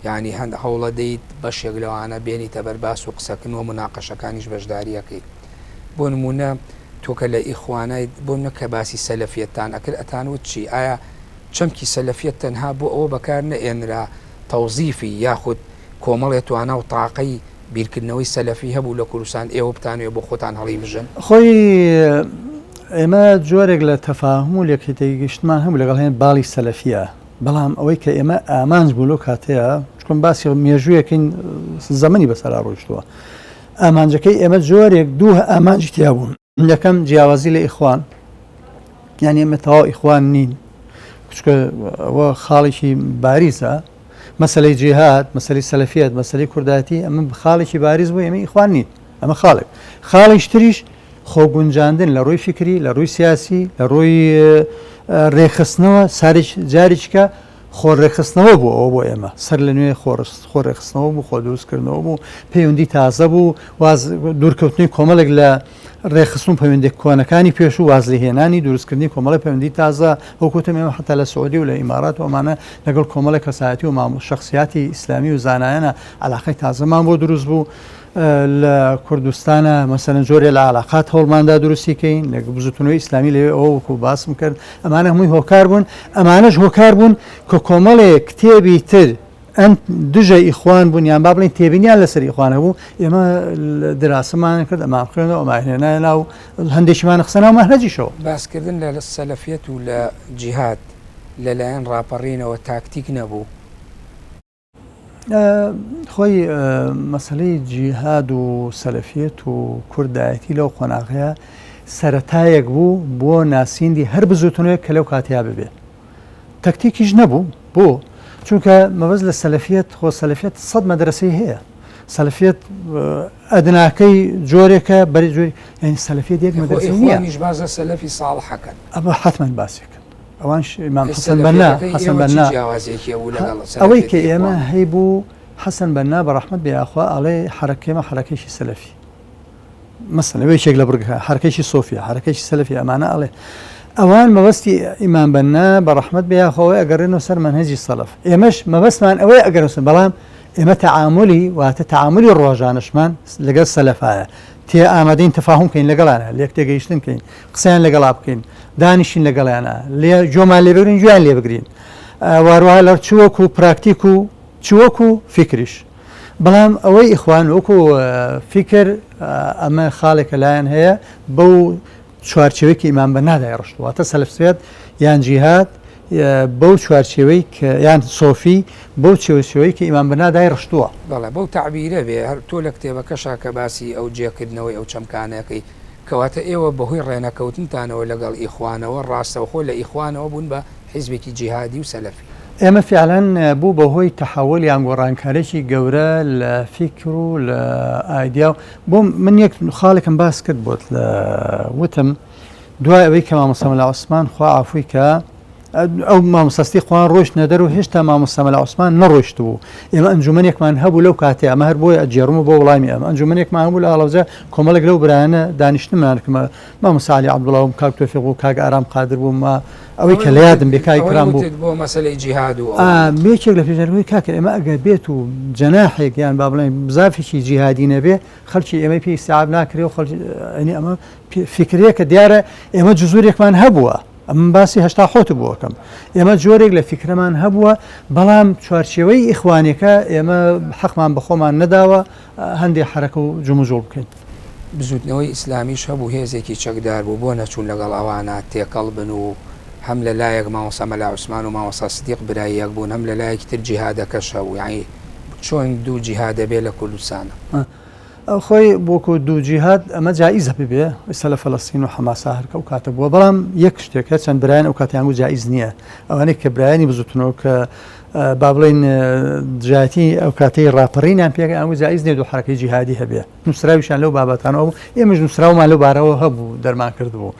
یعنی هەند هەوڵە دەیت بەشێک لەوانە بێنیتە بەرباس و قسەکردنەوە مناقەشەکانیش بەشداریەکەی بۆ نمونە تۆکە لە ئیخوانای بۆ نەکە باسی سەلەفیەتتان ئەکرد ئەتانوت چی ئایا چەمکی سەلەفیەت تەنها بۆ ئەوە بەکار نەئێنرا تەوزیفی یاخود کۆمەڵێ توانە و تاقەی بیرکردنەوەی سەلەفی هەبوو لە کوردستان ئێوە بتانوێ بۆ خۆتان هەڵی بژن خۆی ئێمە جۆرێک لە تەفاهم و لێکتێگەیشتمان هەموو لەگەڵ هێن باڵی سەلەفیە بەڵام ئەوەی کە ئێمە ئامانج بوو لەو کاتەیە چکم باسی مێژوویەکەین زەمەنی بەسەرا ڕۆیشتووە ئامانجەکەی ئێمە جۆرێک دوو ئامانجی تیا بوون یەکەم جیاوازی لە ئیخوان یعنی ئێمە تەواو ئیخوان نین چکە ئەوە خاڵێکی باریزە مەسەلەی جیهاد مەسەلەی سەلەفیەت مەسەلەی کوردایەتی ئەمە خاڵێکی باریز بوو ئێمە ئیخوان نین ئەمە خاڵێک تریش خۆگونجاندن لە ڕووی فکری لە ڕووی سیاسی لە ڕووی ڕێخستنەوە جارێکیکە خۆڕێخستنەوە بوو ئەوە بۆ ئێمە سەر لە نوێ خۆڕێخستنەوە بوو خۆ دروستکردنەوە بوو پەیوەندی تازە بوو دوورکەوتنی کۆمەڵێک لە ڕێخستن و پەیوەندی کۆنەکانی پێش و وازلهێنانی دروستکردنی کۆمەڵی پەیوەندی تازە وەکوتم ئێمە حتا لە سعودی و لە ئیمارات و ئەمانە لەگەڵ کۆمەڵێک کەسایەتی و شخصیاتی ئیسلامی و زانایانە علاقەی تازەمان بۆ دروست بوو لە کوردستانە مەسەلەن جۆرێ لە علاقات هەوڵماندا دروستیکەین لە بزوتنەوەی ئیسلامی لەوێ ئەوە وەکو باسم کرد ئەمانە هەمووی هۆکار بوون ئەمانەش هۆکار بوون کە کۆمەڵێک کتێبی تر ئەم دژە ئیخوان بوون یان با بڵین تێبینیان لەسەر ئیخوانە بوو ئێمە دراسەمان کرد ئەمان خوێنەوە ئەماهێنایە ناو هەندێکیمان قسەناو مەهنەجیشەوە باسکردن لە سەلەفیەت و لە جیهاد لەلایەن ڕاپەڕینەوە تاکتیک نەبوو خۆی مەسلەی جیهاد و سەلەفیەت و کوردایەتی لەو قۆناغەیە سەرەتایەک بوو بۆ ناسیندی هەر بزوتنەوەیە کە لەو کاتیا ببێ تەکتیکیش نەبوو بۆ چونکە مەبەست لە سەلەفیەت خۆ سەلەفیەت سەد مەدرسەی هەیە سەلەفیەت ئەدناکەی جۆرێکە بەری جۆری یعنی سەلەفیەت یەک مەدرسە نییە بازە سەلەفی ساڵحەکەن ئەمە حتمەن باسێکن ئەوانش ئیمام حەسەن بەنا ئەوەی کە ئێمە هەی بوو حەسەن بەنا بەڕەحمەت بێئاخوا ئەڵێ حرەکەمە حرەکەیشی سەلەفی مەسەن ئەوەیەک لە بڕگە حرەکەیشی سۆفیا حرەکەیشی سەلەفی ئەمانە ئەڵێ ئەوان مەبەستی ئیمان بەنا بەڕەحمەت بێئاخوا ئەگەڕێنەوە سەر مەنهەجی سەلەف ئێمەش مەبەستمان ئەوەی ئەگەرەوە بەڵام ئێمە تەعاملی واتە تەعاملی ڕۆژانەشمان لەگەڵ سەلەفایە تێ ئامادەین تەفاهم بکەین لەگەڵانە لێک تێگەیشتن بکەین قسەیان لەگەڵا بکەین دانیشین لەگەڵیانە لێ جۆمان لێ بگرین گویان لێ بگرین واروها لەر چوەک و پراکتیک و چوەک و فکریش بەڵام ئەوەی ئیخوان وەکو فکر ئەمە خاڵێکە لایەن هەیە بەو چوارچێوەیەکی ئیمان بەنادای ڕشتواتە سەلەفیەت یان جیهاد بەو چوارچێوەی کە یان سۆفی بەو چێوەی کە ئیمان بەنادای ڕشتووە بەڵێ بەو تعبیرە بێ هەر تۆ لە کتێبەکەشا کە باسی ئەو جێکردنەوەی ئەو چەمکانەکەی کەواتە ئێوە بەهۆی ڕێنەکەوتنتانەوە لەگەڵ ئیخوانەوە ڕاستەوخۆ لە ئیخوانەوە بوون بە حیزبێکی جیهادی و سەلەفی ئێمە فعلەن بوو بەهۆی تەحول یان گۆڕانکارێکی گەورە لە فیکر و لە ئایدیا و بۆ من یەک خاڵێکم باس کرد بۆت لە وتم دوای ئەوەی کە مامۆستا مەلا عوسمان خوا عەفوی کە ئەو مامۆستاستی خوان ڕۆیشت نەدەر و هێشتا مامۆستا مەلا عوسمان نەڕۆیشت بوو ئێمە ئەنجومەنێکمان هەبوو لەو کاتێ ئەمە هەر بۆی ئەجێڕم و بۆ وڵامی ئەمە ئەنجومەنێکمان هەبوو لە ئاڵەوجە کۆمەڵێک لەو برایانە دانیشتمان کەمە مامۆستا عەلی عەبدوڵڵا و کاک تۆفیق و کاک ئارام قادر بوو ما ئەوەی کە لە یادم بێ کای کرام بوو بۆ مەسەلەی جیهاد و بێکێک لە پێشەروەی کاکە ئێمە ئەگەر بێت و جەناحێک یان با بڵێن بزافێکی جیهادی نەبێ خەڵکی ئێمە پێی ئیستیعاب ناکرێ و خەڵکی ئەمە فکرەیە کە دیارە ئێمە جزورێکمان هەبووە ئەم باسی هەشتا خۆت بووەکەم ئێمە جۆرێک لە فکرەمان هەبووە بەڵام چوارچێوەی ئیخوانێکە ئێمە حەقمان بەخۆمان نەداوە هەندێک حرەکە و جموجۆڵ بکەین بزوتنەوەی ئیسلامیش هەبوو هێزێکی چەکدار بوو بۆ نەچوون لەگەڵ ئەوانە تێکەڵ بن و هەم لە لایەک مامۆستا مەلا عوسمان و مامۆستا سدیق برایەک بوون هەم لە لایەکی تر جیهادەکەش هەبوو یعنی چۆن دوو جیهاد دەبێت لە کوردستانە خۆی بۆکو دوو جیهاد ئەمە جائیزە ببێ ئێستا لە فەلەستین و حەماسا هەرکە و کاتە بووە بەڵام یەک شتێکە چەند برایان ئەو کاتیان و جائیز نییە ئەوانەی کە برایانی بزوتنەوە کە با بڵێن دژایەتی ئەو کاتەی ڕاپەڕینیان پێکە ئەو جائیز نیە دوو حرەکەی جیهادی هەبێ نووسراویشان لەو بابەتانەوە ئێمەش نووسراومان لەو بارەوە هەبوو دەرمان کردبوو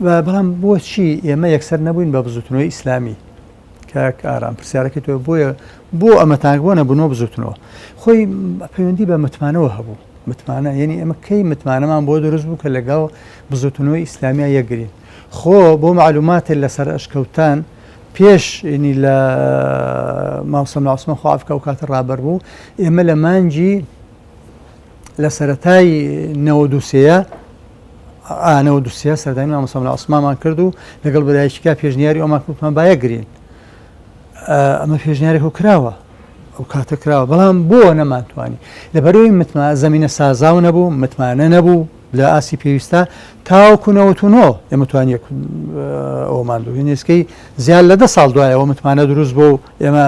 بەڵام بۆچی ئێمە یەکسەر نەبووین بە بزوتنەوەی ئیسلامی کاک ئارام پرسیارەکەی تۆ بۆ ئەمەتان بۆ نەبوونەوە بزوتنەوە خۆی پەیوەندی بە متمانەوە هەبوو متمانە یعنی ئەمە کەی متمانەمان بۆ دروست بوو کە لەگەڵ بزوتنەوەی ئیسلامیە یەکگرین خۆ بۆ معلوماتێک لەسەر ئەشکەوتان پێش ینی لە مامۆستا مەلا عوسمان خوا عەفو کە ئەو کاتە ڕابەر بوو ئێمە لە مانگی لە سەرەتای 92 سەردانی مامۆستا مەلا عوسمانمان کرد و لەگەڵ بەدایکیکا پێشنیاری ئەومان کوتمان با یەکگرین ئەمە پێشنیارێک و کراوە ئەو کاتە کراوە بەڵام بۆ نەمانتوانی لەبەرەوەی زەمینە سازاو نەبوو متمانە نەبوو لە ئاسی پێویستە تاوکوونەوەتونۆ ئێمە توانیە ئەومان دوو هێنێسکەی زیاد لە 10 ساڵ دوایەوە متمانە دروست بۆ ئێمە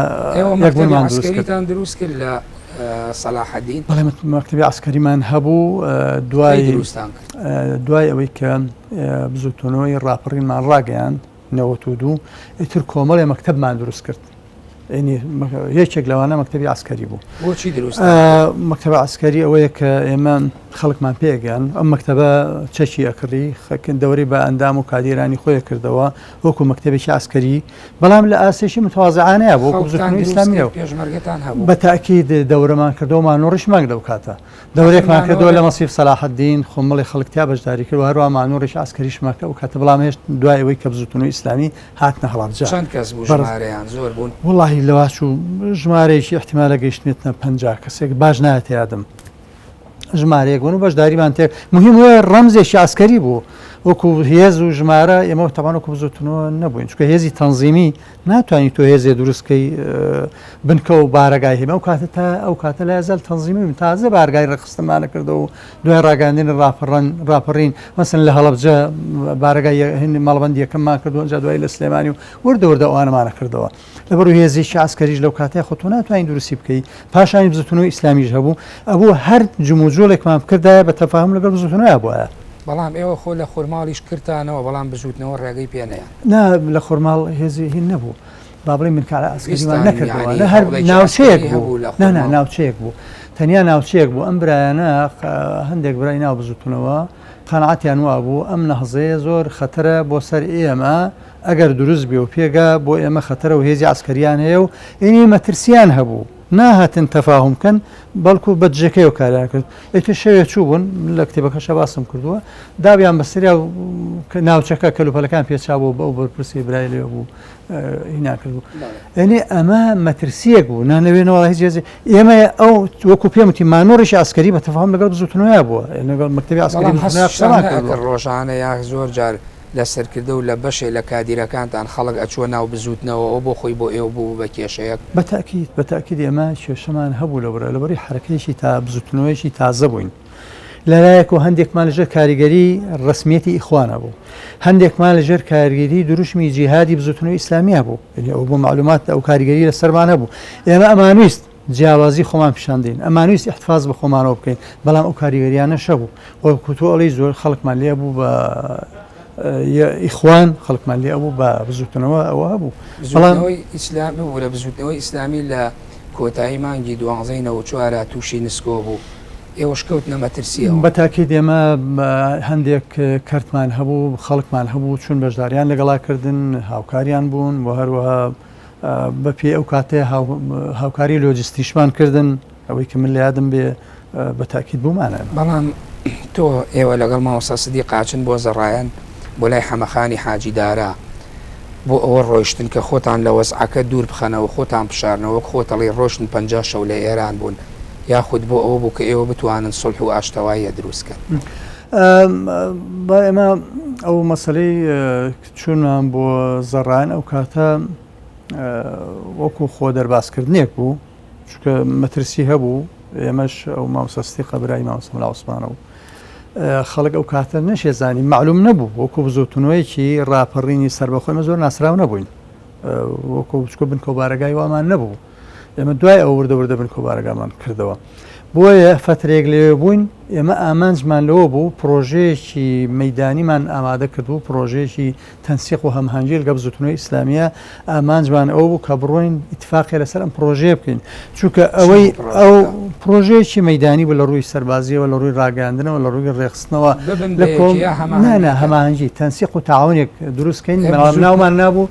یەکبوونمان دروستکردیتان دروست کرد لە سەلاحەدین بەڵێ مەکتەبی عسکەریمان هەبوو دوای ئەوەی کە بزوتونەوەی ڕاپەڕینمان ڕاگەیان 92 ئیتر کۆمەڵی مەکتەبمان دروست کرد یەکێک لەوانە مەکتەبی عسکەری بوو. بۆچی دروست مەکتەبە عسکەری ئەوەیە کە ئێمە خەڵکمان پێگەیان ئەم مەکتەبە چەکی ئەکڕی دەوری بە ئەندام و کادیرانی خۆی کردەوە وەکو مەکتەبێکی عسکەری بەڵام لە ئاسێشی متوازعانەیە بۆ بزوتنەوەی ئیسلامیەوە بە تاکید دەورەمان کردەوەمان نۆڕش مانگ دەو کاتە دەورێکمان کردەوە لە مەسیف سەلاحەدین خۆمەڵی خەڵکتیا بەشداری کرد و هەروە مانۆڕش عسکەریش ماکە و کاتە بەڵام هێشت دوای ئەوەی کە بزوتنەوەی ئیسلامی هاتنە هەڵابجا چەند کەس بوو ژمارەیان زۆر بوون وڵی لەواچ و ژمارەیەکی احتیمالە گەیشتێتە 50 کەسێک باش نایەت یادم ژمارەیەک بوون و بەشداریمان تێک مهم وە ڕەمزێکی عسکەری بوو وەکو هێز و ژمارە ئێمە تەوان وەکو بزوتنەوە نەبووین چکە هێزی تەنزیمی ناتوانانی تۆ هێزێ دروستکەی بنکە و بارەگای هێمە و کاتە تا ئەو کاتە لە ئەزەل تەنزیمی من تازە بارگای ڕخستەمانە کردەوە و دوای ڕاگەاندنی ڕاپەڕین مەسن لە هەڵەبجە بارگای هێنی ماڵبەندی یەکەممان کردووە جا دوای لە سلێمانی و وردە ئەوانەمانە کردەوە لەبەر و هێزیشی عسکەریش لەو کاتەیە خۆ تۆ ناتوانین دروستی بکەیت پاشانی بزوتنەوەی ئیسلامیش هەبوو ئەبوو هەر جموجۆڵێکمان بکردایە بە تەفاهم لەگەڵ بزوتنەوەیە بووە بەڵام ئێوە خۆ لە خورماڵیش کردانەوە بەڵام بزوتنەوە ڕێگەی پێنەیە نا لە خورماڵ هێزی هین نەبوو با بڵێ من کارە ئاسکەریمان نەکردەوە لە هەر ناوچەیەک بوو ناوچەیەک بوو تەنیا ناوچەیەک بوو ئەم برایانە هەندێک برای ناو بزوتنەوە قەنەعەتیان وا بوو ئەم نەهزەیە زۆر خەتەرە بۆ سەر ئێمە ئەگەر دروست بێ و پێگا بۆ ئێمە خەتەرە و هێزی عسکەریان هەیە و ئینی مەترسیان هەبوو ناهاتن تەفاهم بکەن بەڵکو بەجێکەی و کاریان کرد ئێتە شەوێ چوو بوون لە کتێبەکەشە باسم کردووە دابیان بەسریا و ناوچەکە کەلوپەلەکان پێچا بوو بە ئەو بەرپرسی برای لێ بوو هینا کردبوو ئەنی ئەمە مەترسیەک بوو نانەوێنەوە هیچ ئێمە ئەو وەکو پێم وتی مانۆڕێکی عسکەری بە تەفاهم لەگەڵ بزوتنەوەیە بووە لەگەڵ مەکتەبی عسکەری ڕۆژانە یا زۆر جار لەسەرکردە و لە بەشێ لە کادیرەکانتان خەڵک ئەچوە ناو بزوتنەوە ئەو بۆ خۆی بۆ ئێوە بوو بە کێشەیەک بەتاکید ئێمە کێشەمان هەبوو لەبەری حرەکەیشی تا بزوتنەوەیشی تازە بووین لەلایەک و هەندێکمان لەژێر کاریگەری ڕسمیەتی ئیخوانە بوو هەندێکمان لەژێر کاریگەری دروشمی جیهادی بزوتنەوەی ئیسلامیە بوو ئەو بۆ معلومات ئەو کاریگەری لە سەرمانە بوو ئێمە ئەمانویست جیاوازی خۆمان پیشاندین ئەمانویست احتفاظ بە خۆمانەوە بکەین بەڵام ئەو کاریگەریانە شەبوو وەکوتۆ ئەڵی زۆر خەڵکمان لێ بوو بە ئیخوان خەڵکمان لێ ئەوبوو بە بزوتنەوە ئەوە هەبوو ئیسلامی بوو لە بزوتنەوەی ئیسلامی لە کۆتایی مانگی 12 تووشی نسکۆ بوو ئێوەش کەوت نەمەترسیەوە بەتاکید ئێمە هەندێک کەرتمان هەبوو خەڵکمان هەبوو چون بەشداریان لەگەڵاکردن هاوکاریان بوون بۆ هەروەها بەپێ ئەو کاتەیە هاوکاری لۆجستیشمان کردن ئەوەی کە من لە یادم بێ بەتاکید بوومانە بەڵام تۆ ئێوە لەگەڵ مامۆستا سیدیق قاچن بۆ زەڕایەن بۆ لای حەمەخانی حاجی دارا بۆ ئەوە ڕۆیشتن کە خۆتان لە وەزعەکە دوور بخەنەوە خۆتان بشارنەوە خۆتەڵی ڕۆشتن 50 شەو لە ئێران بوون یاخود بۆ ئەوە بوو کە ئێوە بتوانن سڵح و ئاشتەواییە دروستکەن بە ئێمە ئەو مەسلەی چونمان بۆ زەڕایەن ئەو کاتە وەکو خۆ دەرباسکردنێک بوو چونکە مەترسی هەبوو ئێمەش ئەو مامۆستا قەبرایی مامۆستا مەلا عوسمانە و خەڵک ئەو کاتە نەشێزانی معلوم نەبوو وەکو بزوتنەوەیەکی ڕاپەڕینی سەربەخۆی مە زۆر ناسرااو نەبووین وەکو بچکۆ بن کۆبارەگای وامان نەبوو ئێمە دوای ئەو وردە بن کۆبارەگامان کردەوە بۆیە فترێک لێوێ بووین ئێمە ئامانجمان لەوە بوو پرۆژەیەکی مەدانیمان ئامادە کردبوو پرۆژەیەکی تەنسیق و هەمهەنگی لەگەڵ بزوتنەوەی ئیسلامیە ئامانجمان ئەو بوو کە بڕۆین ئیتفاقی لەسەر ئەم پرۆژەیە بکەین چونکە ئەوەی ئەو پرۆژەیەکی مەدانی بە لە ڕووی سەربازیەوە لە ڕووی ڕاگەاندنەوە لە ڕووی ڕێخستنەوە لە هەماهەنگی تەنسیق و تاعاونێک دروستکەین ناومان نابوو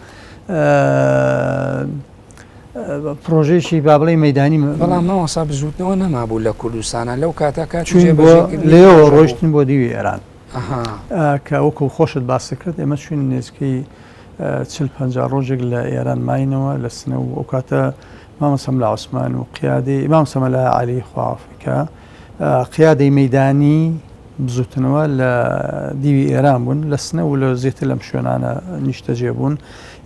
پرۆژێکی بابڵی مەدانی بەڵام ماوەسا بزوتنەوە نەمابوو لە کوردستانە لەو کاتەکە لێەوە ڕۆشتن بۆ دیوی ئێران کە وەکو خۆشت باسی کرد ئێمە چوین نێزکەی 40-50 ڕۆژێک لە ئێران ماینەوە لە سنە و ئەو کاتە مامۆستا مەلا عوسمان و قیادەی مامۆستا مەلا عەلی خوافیکە قیادەی مەدانی بزوتنەوە لە دیوی ئێران بوون لە سنە و لە زیاتر لەم شوێنانە نیشتەجێ بوون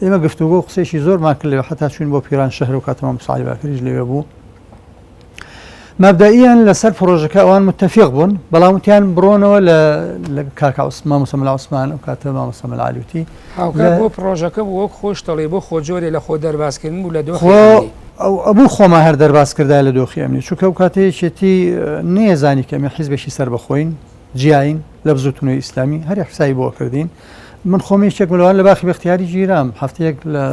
ئێمە گفتوگۆ قسێکی زۆرمان کرد لەوە حتا چوین بۆ پیران شەهر و کاتەمە مساعی باکریش لەوێ بوو مبدئيا لەسەر پرۆژەکە ئەوان متتەفیق بوون بەڵاموتیان بڕۆنەوە لە کاکا مامۆستا مەلا عوسمان و کاتە مامۆستا مەلا عەلیوتی هاوکات بۆ پرۆژەکە وەک خۆش دەڵێ بۆ خۆجۆرێ لە خۆ دەرباسکردن بوو لە ئەبوو خۆما هەر دەرباسکردا لە دۆخی ئەمنی چونکە ئەو کاتەیەکێتی نێزانی کە ئەمە حیزبێکی سەر بەخۆین جیاین لە بزوتنەوەی ئیسلامی هەر حسایی بۆ کردین من خۆمیشتێک ملوان لە باخی بەختیاری گیرام هەفتەیەک لە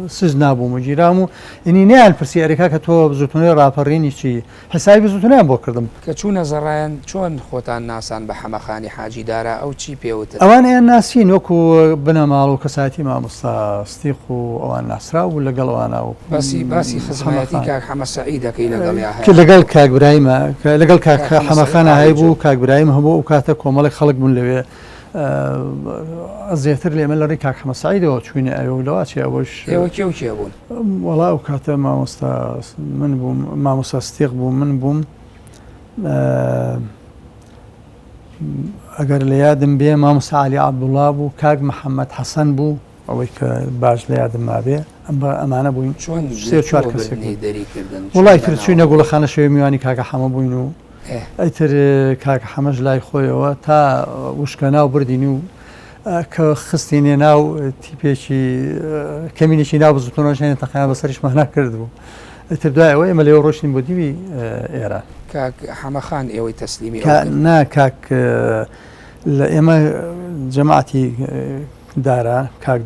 سز نابووم و گیرام و ئینی نیان پرسی ئەرێکا کە تۆ بزوتنەوەی ڕاپەڕینی چی حسابی بزوتنیان بۆ کردم کە چوونە زەڕایەن چۆن خۆتان ناسان بە حەمەخانی حاجی دارا ئەو چی پێوتە ئەوان ئەیان ناسین وەکو بنەماڵ و کەساتی مامۆستا ستیق و ئەوان ناسرا و لەگەڵوانە و باسی خزمەتی کاک حەمە سەعید دەکەی لەگەڵ لەگەڵ کاکبرایمە لەگەڵ کاک حەمەخانە هەیبوو کاکبرایم هەبوو و کاتە کۆمەڵێک خەڵک بوون لەوێ زیاتر لێمە لەڕێی کاک حەمە سەعیدەوە چوینە ئەوەوە چی ئەوەش ئێوە کێ بوون وەڵا ئەو کاتە مامۆستا من بووم مامۆستا ستیق بوو من بووم ئەگەر لە یادم بێ مامۆستا عەلی عەبدوڵڵا بوو کاک محەممەد حەسەن بوو ئەوەی کە باش لە یادم مابێ ئەمانە بووین سێ چوار کەسێک وڵای تر چوینە گوڵەخانە شەوێ میوانی کاکە حەمە بووین و ئەیتر کاکە حەمەش لای خۆیەوە تا وشکە ناو بردینی و کە خستینێ ناو تیپێکی کەمینێکی ناو بزوتنەوەشێنە تەقیان بەسەریش مەنا کرد بوو ئەتر دوای ئەوە ئێمە لێوە ڕۆشتین بۆ دیوی ئێران کاک حەمەخان ئێوەی تەسلیمی نا کاک لە ئێمە جەماعەتی دارە کاک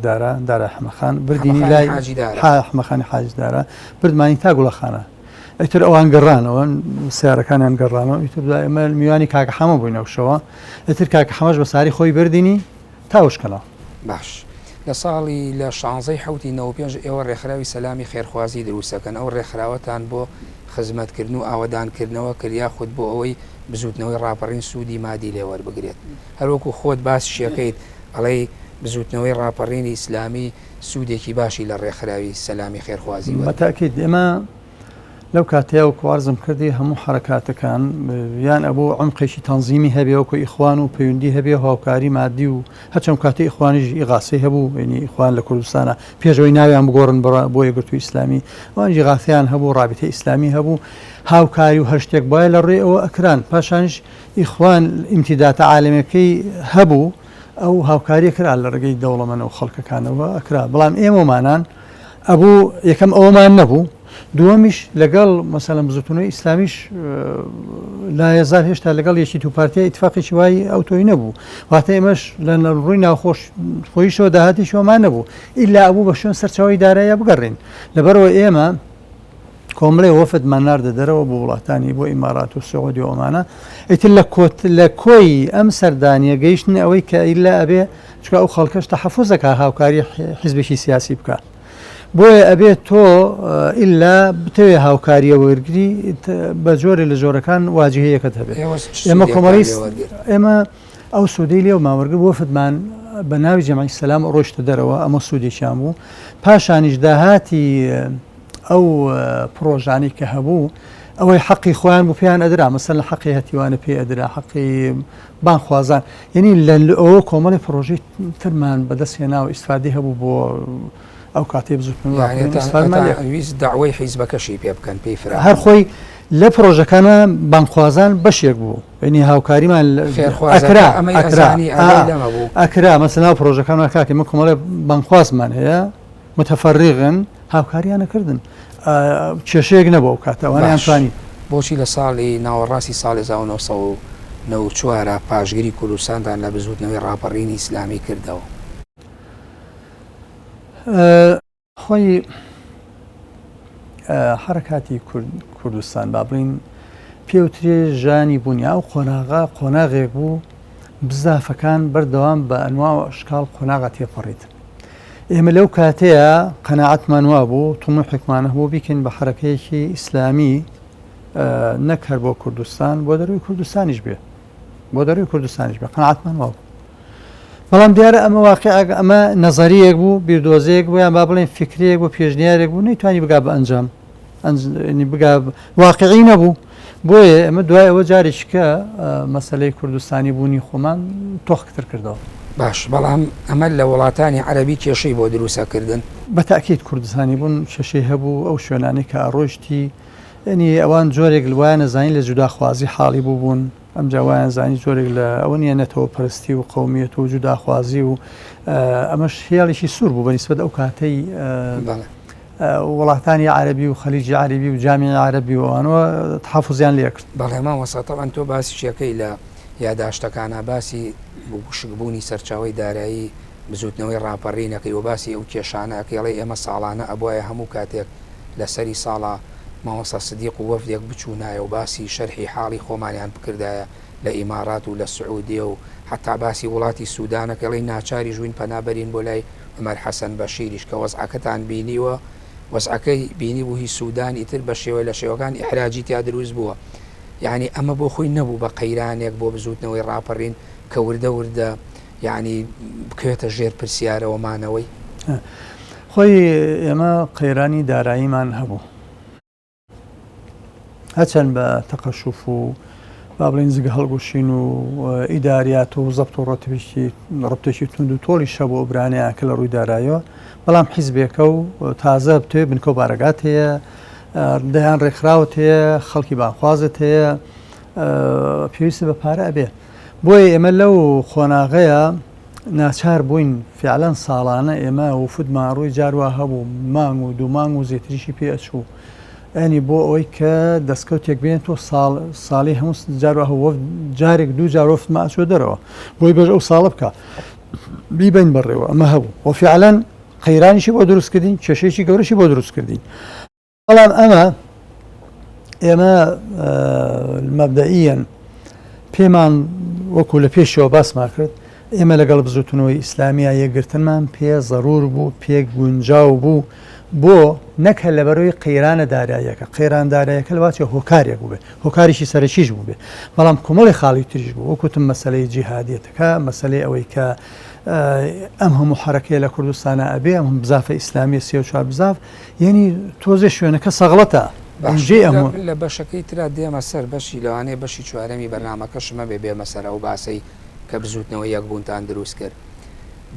دارە حەمەخان بردینی لای حەمەخانی حاج دارە بردمانی تا گوڵەخانە ئەیتر ئەوان گەڕانەوە سیارەکانیان گەڕانەوە ئیتر ئێمە میوانی کاکە حەمە بووینەوە شەوە ئەتر کاکە حەمەش بە ساری خۆی بردینی تاوشکەڵەوە باش لە ساڵی لە 16 حوتی 95 ئێوە ڕێکخراوی سەلامی خێرخوازی دروستەکەن ئەو ڕێکخراوەتان بۆ خزمەتکردن و ئاوەدانکردنەوە کریا خودت بۆ ئەوەی بزوتنەوەی ڕاپەڕین سوودی مادی لێ وەربگرێت هەروەکو خۆت باسیەکەیت ئەڵێ بزوتنەوەی ڕاپەڕینی ئیسلامی سوودێکی باشی لە ڕێکخراوی سەلامی خێرخوازی بەتاکید ئێمە لەو کاتەیە و کوارزم کردی هەموو حرکاتەکان یان ئەبوو عمقێکی تەنزیمی هەبێ وەکو ئیخوان و پەیوەندی هەبێ هاوکاری مادی و هەرچەند کاتی ئیخوانیش ئیغاسی هەبوو ینی ئیخوان لە کوردستانە پێشەوەی ناویان بگۆڕن بۆ یەکگرتووی ئیسلامی ئەوانجی غاثیان هەبوو ڕابطەی ئیسلامی هەبوو هاوکاری و هەر شتێک باە لە ڕێ ئەوە ئەکران پاشانش ئیخوان ئیمتیداتە عالەمەکەی هەبوو ئەو هاوکاریە کرا لە ڕێگەی دەوڵەمەند و خەڵکەکانەوە ئەکرا بەڵام ئێمەمانان ئەبوو یەکەم ئەوەمان نەبوو دووەمیش لەگەڵ مەسەلەن بزوتنەوەی ئیسلامیش لا یەزال هێشتا لەگەڵ یەکی تو پارتیای ئیتفاقێکی وای ئەو تۆی نەبوو واتە ئێمەش لە ڕووی ناوخۆش خۆیشەوە داهاتیشەوەمان نەبوو ئیلا ئەبوو بە شوێن سەرچاوی دارایە بگەڕین لەبەرەوە ئێمە کۆمەڵێ وەفدمان ناردە دەرەوە بۆ وڵاتانی بۆ ئیمارات و سعودی و ئەمانە ئیتر لە کۆی ئەم سەردانیە گەیشتن ئەوەی کە ئیلا ئەبێ چکە ئەو خەڵکەش تەحەفوزەکە هاوکاری حیزبێکی سیاسی بکات بۆیە ئەبێت تۆ ئللا بتەوێ هاوکاریە وەرگری بە جۆرە لە جۆرەکان واجهەیەکەت هەبێت ئێمە کۆمەڵی ئێمە ئەو سوودەی لێو ماوەرگر وەفدمان بە ناوی جەمعی سەلام ڕۆیشتە دەرەوە ئەمە سوودێکیان بوو پاشانیش داهاتی ئەو پرۆژانی کە هەبوو ئەوەی حەقی خۆیان بوو پێیان ئەدرا مەسەن لە حەقی هەتیوانە پێ ئەدرا حەقی بانخوازان یعنی لە ئەوە کۆمەڵی پرۆژەی ترمان بەدەستهێنا و ئیسفادی هەبوو بۆ ئەو کاتێ بزوتنویست داوای حیزبەکەشی پێ بکەن پێی فرا هەر خۆی لە پرۆژەکانە بانخوازان بەشێک بوو ینی هاوکاریمان ئەکرا مەسەلا پرۆژەکانمان کاکە مە کۆمەڵێ بانخوازمان هەیە متەفەڕیغن هاوکاریانەکردن کێشەیەک نەبوو ئەو کاتەوانیان توانی بۆچی لە ساڵی ناوەڕاستی ساڵی 1994 پاشگیری کوردستاندان لە بزوتنەوەی ڕاپەڕینی ئیسلامی کردەوە خۆی حرکاتی کوردستان با بڵین پێوترێ ژانی بوونیا و قۆناغێک بوو بزافەکان بەردەوام بە ئەنوا و ئەشکال قۆناغا تێپەڕیت ئێمە لەو کاتەیە قەناعەتمان وا بوو توموحێکمانە بۆ بیکەین بە حرەکەیەکی ئیسلامی نەک هەر بۆ کوردستان بۆ دەروی کوردستانیش بێ قەناعەتمان وا بوو بەڵام دیارە ئەمە واقع ئەمە نەزەریەک بوو بیردۆزەیەک بوو یان با بڵێن فکرەیەک بۆ پێشنیارێک بوو نەیتوانی بگا بە ئەنجام بگا واقعی نەبوو بۆیە ئەمە دوای ئەوە جارێککە مەسەلەی کوردستانی بوونی خۆمان تۆخکتر کردەوە باش بەڵام ئەمە لە وڵاتانی عەرەبی کێشەی بۆ دروستەکردن بەتاکید کوردستانی بوون کێشەی هەبوو ئەو شوێنانەی کە ئەڕۆیشتی ینی ئەوان جۆرێک وایە نەزانی لە جوداخوازی حاڵی بوو بوون ئەم جاوایان زانی جۆرێک لە ئەوە نیە نەتەوە پەرستی و قەومیەت و جوداخوازی و ئەمەش خیاڵێکی سوور بوو بەنسبەت ئەو کاتەی وڵاتانی عربی و خەلیجی عربی و جامی عربی و ئەوانەوە تحافوزیان لێ کرد. بەڵێ مامۆستا تەمان تۆ باسی شیەکەی لە یاداشتەکانە باسی شکبوونی سەرچاوی دارایی بزوتنەوەی ڕاپەڕینەکەی و باسی ئەو کێشانەکەڵی ئێمە ساڵانە ئەبواە هەموو کاتێک لەسەری ساڵە مامۆستا سدیق و وەفدێک بچوونایە و باسی شەرحی حاڵی خۆمانیان بکردایە لە ئیمارات و لە سعودیە و حتا باسی وڵاتی سوودانەکەڵی ناچاری ژوین پەنابەرین بۆ لای عومەر حەسەن بەشیریش کە وەزعەکەتان بینیوە وەزعەکەی بینی بوو هی سوودانی تر بە شێوەی لە شێوەکان ئیحراجی تیا دروست بووە. یعنی ئەمە بۆ خۆی نەبوو بە قەیرانێک بۆ بزوتنەوەی ڕاپەڕین کە وردە وردە یعنی بکوێتە ژێر پرسیارەوەمانەوەی خۆی ئێمە قەیرانی داراییمان هەبوو هەچەند بە تەقەشوف و با بڵین زگە هەڵگوشین و ئیداریات و زەبت و ڕەبتێکی تونند و تۆڵی شە بۆ برانیان کە لە ڕووی داراییەوە بەڵام حیزبێکە و تازە بتوێ بنکە و بارەگات هەیە دەیان ڕێکخراوت هەیە خەڵکی بانخوازت هەیە پێویستە بە پارە ئەبێ بۆیە ئێمە لەو خۆناغەیە ناچار بووین فعلەن ساڵانە ئێمە وفودمان ڕووی جاروا هەبوو مانگ و دوو مانگ و زیاتریشی پێچوو ئەنی بۆ ئەوەی کە دەستکەوتێک بێن تۆ ساڵی هەموو جاروا هەوە جارێک دوو جار وەفت ماچۆ دەرەوە بۆی بەژ ئەو ساڵە بکە بیبین بەڕێوە ئەمە هەبوو و فعلەن قەیرانیشی بۆ دروستکردین کێشەیەکی گەورەشی بۆ دروستکردین بەڵام ئێمە مەبدەئیەن پێمان وەکو لە پێشەوە باسمان کرد ئێمە لەگەڵ بزوتنەوەی ئیسلامیە یەکگرتنمان پێ زەرور بوو پێک گونجاو بوو بۆ نەکە لەبەرەوەی قەیرانە داراییەکە قەیران داراییەکە لەواچێ هۆکارێک بوو بێ هۆکاریشی سەرەکیش بوو بێ بەڵام کۆمەڵی خاڵی تریش بوو وەکوتم مەسەلەی جیهادیەتەکە مەسەلەی ئەوەی کە ئەم هەموو حرەکەی لە کوردستانە ئەبێ ئەم بزافە ئیسلامی 34 بزاف یعنی تۆزێ شوێنەکە سەغڵەتە لە بەشەکەی ترا دێمە سەر بەشی لەوانەیە بەشی چوارەمی بەرنامەکەشمە بێ مەسەر ئەو باسی کە بزوتنەوە یەکبوونتان دروست کرد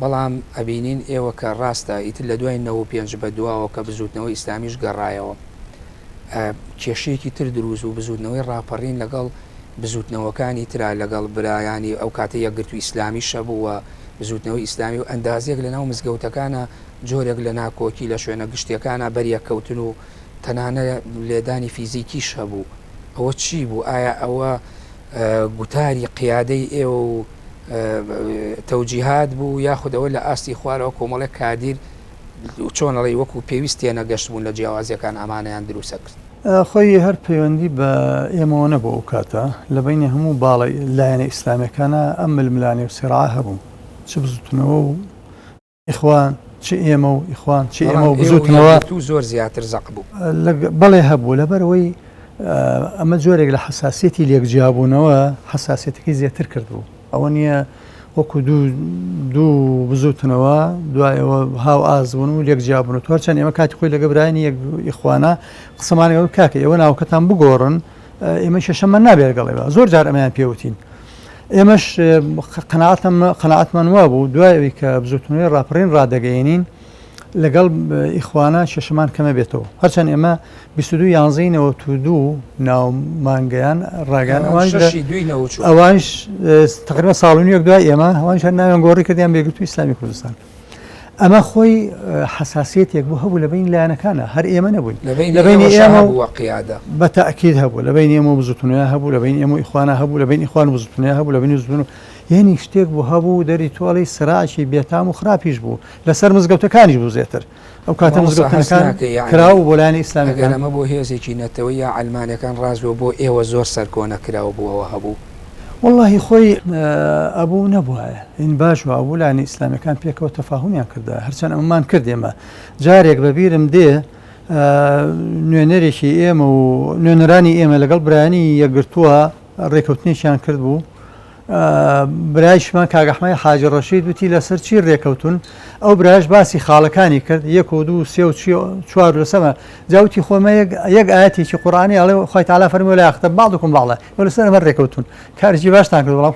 بەڵام ئەبینین ئێوە کە ڕاستە ئیتر لە دوای 95 بە دواوە کە بزوتنەوەی ئیسلامیش گەڕایەوە کێشەیەکی تر دروست و بزوتنەوەی ڕاپەڕین لەگەڵ بزوتنەوەکانی ترا لەگەڵ برایانی ئەو کاتە یەکگرتو ئیسلامی شەبووە بزوتنەوەی ئیسلامی و ئەندازێک لە ناو مزگەوتەکانە جۆرێک لە ناکۆکی لە شوێنە گشتیەکانە بەریەکەوتن و تەنانە لێدانی فیزیکیش هەبوو ئەوە چی بوو ئایا ئەوە گوتاری قیادەی ئێوە و تەوجیهات بوو یاخودەوە لە ئاستی خوارەوە کۆمەڵێک کادیر چۆنەڵی وەکو پێویستیە نەگەشت بوون لە جیاوازیەکان ئەمانەیان دروستە کرد خۆی هەر پەیوەندی بە ئێمەوە نەبوو ئەو کاتە لە بینی هەموو باڵی لایەنە ئیسلامیەکانە ئەم ململانی و سێڕا هەبوو چ بزوتنەوە و ئیخوان چ ئێمە و ئیخوان چ ئێمە و بزوتنەوە زۆر زیاتر زەق بوو بەڵێ هەبوو لەبەرەوەی ئەمە جۆرێک لە حساسیەتی لێکجیابوونەوە حساسیەتەکەی زیاتر کردبوو ئەوە نییە وەکو دوو بزوتنەوە دوایەوە هاو ئازبوون و لێکجیابوون و تۆرچەند ئێمە کاتی خۆی لەگە برایانی ئیخوانە قسەمانەوە کاکە ئێوە ناوکەتان بگۆڕن ئێمە شەشەمە نابێرگەڵێەوە زۆر جار ئەمەیان پێوتین ئێمەش قەناعەتمان وا بوو دوایەوەی کە بزوتنەوەی ڕاپەڕین ڕادەگەیەنین لەگەڵ ئیخوانە شەشەمان کەمە بێتەوە هەرچەند ئێمە 22 تو ناومانگەیان ڕاگەان ئەوانش تقریبا ساڵ یەک دوای ئێمە ئەوانش هەر ناویان گۆڕی کردیان بێگرتووی ئیسلامی کوردستان ئەمە خۆی حساسیەتێک بوو هەبوو لە بین لایەنەکانە هەر ئێمە نەبووین لە بین ئێمە بە تەئکید هەبوو لە بین ئێمە بزوتنەوە هەبوو لە بین ئێمە ئیخوانە هەبوو لە بین ئیخوان بزوتنەوە هەبوو لە بین زوتن یعنی شتێک بوو هەبوو دەری تۆڵی سراعی بێتام و خراپیش بوو لەسەر مزگەوتەکانیش بوو زێتر ئەو کاتە مزگەوتەکان کراوە بۆ لایەنی ئیسلامیەکان ئەمە بۆ هێزێکی نەتەوەی یا ئەلمانیەکان ڕازوە بۆ ئێوە زۆر سەرکۆنە کراوە بووەوە هەبوو واللهی خۆی ئەبوو نەبووایە این باش و ئەبوو لایەنی ئیسلامیەکان پێکەوە تەفاهومیان کردە هەرچەند ئەمەمان کرد ئێمە جارێک بەبیرم دێ نوێنەرێکی ئێمە و نوێنەرانی ئێمە لەگەڵ برایانی یەکگرتووە ڕێکەوتنیشیان کرد بوو برایشمان کاگەحمای حاجی ڕەشید وتی لەسەر چی ڕێکەوتون ئەو برایش باسی خاڵەکانی کرد 1 و 2 3 و 4 لەسەمە جاوتی خۆمە یەک ئاەتێکی قورئانی ئەڵێ خۆی تەعالا فەرمووی لا یەختەب بەعضکم بەعضا لەسەر ئەمە ڕێکەوتون کارێکی باشتان کرد بەڵام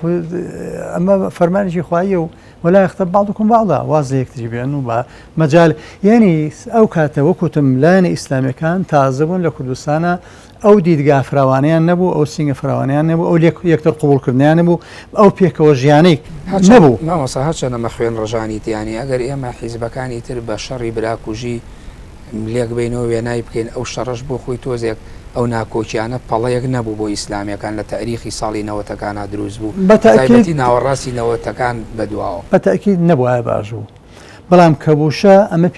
ئەمە فەرمانێکی خواییە ولا يخطب بعضكم بعضا واضح يكتب بأنه مجال يعني أو كاتب وكتم لان إسلامي كان تعذبون لكردستان أو ديدقا فراوانيان نبو أو سنگ فراوانيان نبو أو يكتر قبول كردنيان نبو أو بيك وجيانيك نبو ما وصاهاتش أنا مخوين رجانيت يعني أجر إما حزبكاني تربى شر براكوجي ليك بينه وبيناي بكين أو شرش بو خوي توزيك أو ناكوچیانە پەڵەیەک نەبوو بۆ ئیسلامیەکان لە تاریخی ساڵی نەوەتەکانە دروست بوو تایبەتی ناوەڕاستی نەوەتەکان بەدواوە بەتەکید نەبووە باش بوو بەڵام کەبووشە ئەمە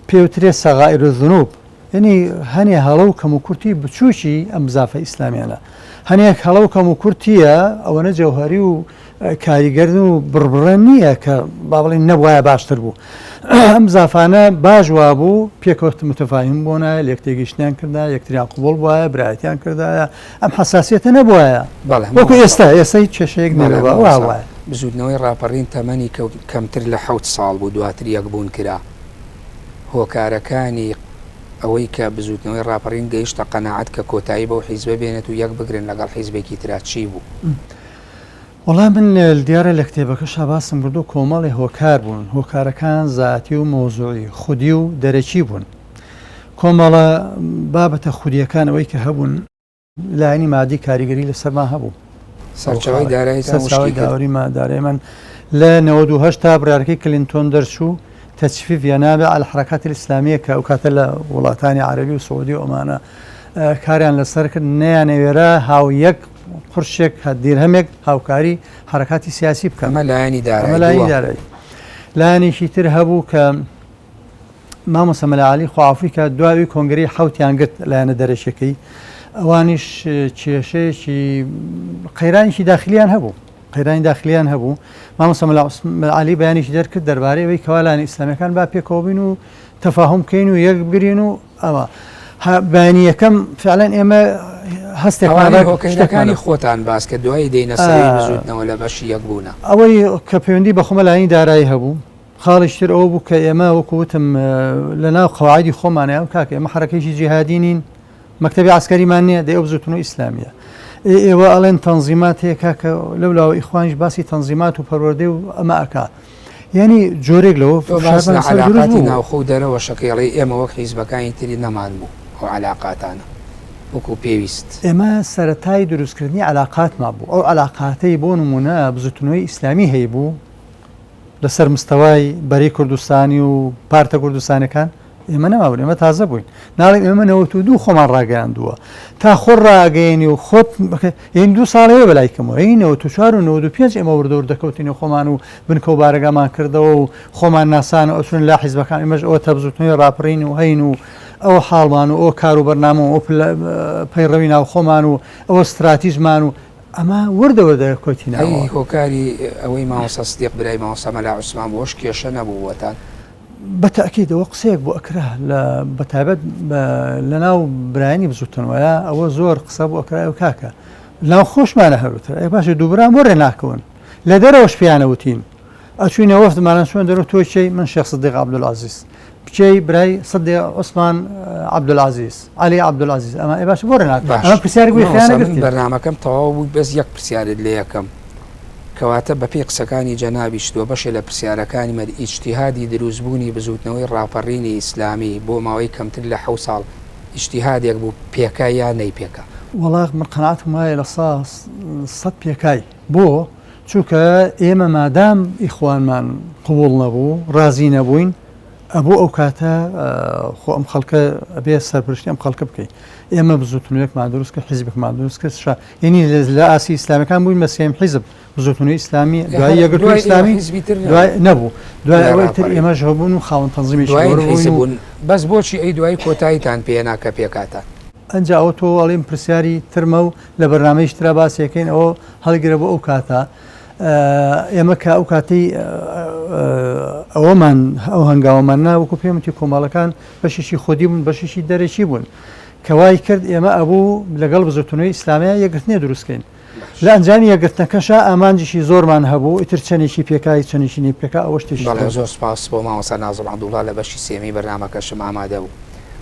پێوترێ سەغائر الذنوب یعنی هەنێ هەڵە و کەم و کورتی بچووکی ئەم زافە ئیسلامیانە هەنێک هەڵە و کەم و کورتیە ئەوەنە جەوهەری و کاریگەردن و بڕبڕە نییە کە با بڵێن نەبووایە باشتر بوو ئەم زافانە باش وا بوو پێکەوت متفاهم بوونە لێکتێگەیشتیان کردا یەکتریان قبول بووە برایەتیان کردایە ئەم حساسیەتە نەبووایە وەکو ئێستا کێشەیەک نەبووە وایە بزودنەوەی ڕاپەڕین تەمەنی کەمتر لە 7 ساڵ بوو دواتر یەک بوون کرا هۆکارەکانی ئەوەی کە بزودنەوەی ڕاپەڕین گەیشتە قەناعەت کە کۆتایی بەو حیزبە بێنێت و یەک بگرن لەگەڵ حیزبێکی ترا چی بوو وەڵام من دیارە لە کتێبەکەشا باسم بردو کۆمەڵی هۆکار بوون هۆکارەکان زاتی و مۆزوعی خودی و دەرەکی بوون کۆمەڵە بابەتە خودیەکانەوەی کە هەبوون لایەنی مادی کاریگەری لەسەرمان هەبوو سەرچاوی داوری مادارەی لە 98 تا برارەکەی کلینتۆن دەرچوو تەچفیف یانابێ على الحركات الإسلامية کە ئەو کاتە لە وڵاتانی عەرەبی و سعودی و ئۆمانە کاریان لەسەر کرد نەیانەوێرە هاو یەک قورشێک دیرهەمێک هاوکاری حرکاتی سیاسی بکەم ئەمە لایەنی دارایی لایەنێکی تر هەبوو کە مامۆستا مەلا خوافی کە دواوی کۆنگرەی حوتیان گرت لایەنە دەرەشەکەی ئەوانیش کێشەیەکی قەیرانێکی داخلیان هەبوو قەیرانی داخلیان هەبوو مامۆستا مەلا بەیانێکی دەرکرد دەربارەی ئەوەی کەوا لایەنی ئیسلامیەکان با پێکەوە بین و تەفاهم بکەین و یەک بگرین و ئەوە بەیانی یەکەم فعلەن ئێمە هەستێکەکانی خۆتان باس کە دوای دەینە سەری بزودنەوە لە بەشی یەک بوونە ئەوەی کە پەیوەندی بە خۆمە لایەنی دارایی هەبوو خاڵیشتر ئەوە بوو کە ئێمە وەکوتم لەناو قەواعیدی خۆمانەیە کاکە ئێمە حرەکەیەکی جیهادی نین مەکتەبی عسکەریمان نییە دەی ئەو بزوتن و ئیسلامیە ئێوە ئەڵێن تەنزیمات هەیە کاکە لەولاوە ئیخوانیش باسی تەنزیمات و پەروەردەی و ئەمە ئەکا یعنی جۆرێک لەوە علاقاتی ناوخۆ دەرەوە شەکەڵی ئێمە وەک حیزبەکانی تری نەمان بوو ئەو علاقاتانە وەکو پێویست ئێمە سەرەتای دروستکردنی علاقاتمان بوو ئەو علاقاتەی بۆ نمونە بزوتنەوەی ئیسلامی هەیە بوو لەسەر مستەوای بەری کوردستانی و پارتە کوردستانەکان ئێمە نەماون ئێمە تازە بووین ناڵێک ئێمە 92 خۆمان ڕاگەیاندووە تا خۆ ڕاگەیەنی و خۆت یعنی 2 ساڵەوە بەلایکەمەوە هی 94 و 95 ئێمە وردەور دەکەوتینە خۆمان و بنکە و بارەگامان کردەوە و خۆمان ناسانە ئەوچون لا حیزبەکان ئێمەش ئەوە تەبزوتنەوەی ڕاپەڕین و هەین و ئەوە حاڵمان و ئەو کار و بەرنامە و پەیڕەوی ناو خۆمان و ئەوە استراتیژمان و ئەمە وردەوە کۆتینەوە هۆکاری ئەوەی مامۆستا سدیق برای مامۆستا مەلا عوسمان بۆش کێشە نەبووەتان بەتەکیدەوە قسەیەک بۆ ئەکرا بەتابەت لەناو برایانی بزوتنەوەیە ئەوە زۆر قسە بۆ ئەکرا و کاکە لاو خۆشمانە هەروتر ئەی باشە دووبران بۆ ڕێناکەون لە دەرەوەش پیانەوتین ئەچوینە وەفتمانە چۆن دەرەوە تۆ چی من شێخ سدیق عەبدولعەزیز بچەی برای سدیق عوسمان عەبدولعەزیز عەلی عەبدولعەزیز ئەمە ئەی باشە بۆ ڕێناکەون ئەمە پرسیارێک بۆی خیانەگرتین بەرنامەکەم تەواو بوو بەس یەک پرسیارت لێ یەکەم کەواتە بەپێی قسەکانی جەنابی شتووە بەشێ لە پرسیارەکانی مەد ئیجتیهادی دروستبوونی بزوتنەوەی ڕاپەڕینی ئیسلامی بۆ ماوەی کەمتر لە 7 ساڵ ئیجتیهادێک بوو پێکای یا نەی پێکا وەڵا من قەناعەتم وایە لە 100 پێکای بۆ چونکە ئێمە مادام ئیخوانمان قبوڵ نەبوو ڕازی نەبووین ئەبوو ئەو کاتە خۆ ئەم خەڵکە ئەبێ سەرپرشتی ئەم خەڵکە بکەین ئێمە بزوتنەوەیەکمان دروست کرد حیزبێکمان دروست کرد یعنی لە ئاسی ئیسلامیەکان بووین بە سێم حیزب بزوتنەوەی ئیسلامی دوای یەکگرتووی ئیسلامی نەبوو دوای ئەوەی تر ئێمەش هەبوون و خاوەن تەنزیمیشی بوون بەس بۆچی ئەی دوای کۆتاییتان پێناکە پێکاتان ئەنجا ئەوە تۆ ئەڵێم پرسیاری ترمە و لە بەرنامەی ترا باسیەکەین ئەوە هەڵگرە بۆ ئەو کاتە ئێمە کە ئەو کاتی ئەوەمان ئەو هەنگاوەمان ناوەکو پێمەتی کۆمەڵەکان بەشیشی خودی بوون بەشیشی دەرەکی بوون کەوای کرد ئێمە ئەبوو لەگەڵ بزوتنەوەی ئیسلامیە یەکگرتنێ دروستکەین لە ئەنجانی یەگرتنەکەشە ئامانجیشی زۆرمان هەبوو ئیتر چەندێکی پێکایی چەندێکی پێکا ئەوە شتێکی زۆر سپاس بۆ مامۆستا نازم عەبدوڵڵا لە بەشی سێمی بەرنامەکەشم ئامادە بوو.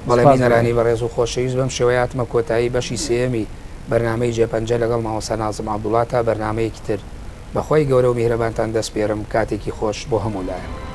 بەڵێ بینەرانی بەڕێز و خۆشەویست بەم شێوەیاتمە کۆتایی بەشی سێمی بەرنامەی جێپەنجە لەگەڵ مامۆستا نازم عەبدوڵڵا تا بەرنامەیەکی تر بەخۆی گەورە و میهرەبانتان دەست پێرم کاتێکی خۆش بۆ هەموو لایەن.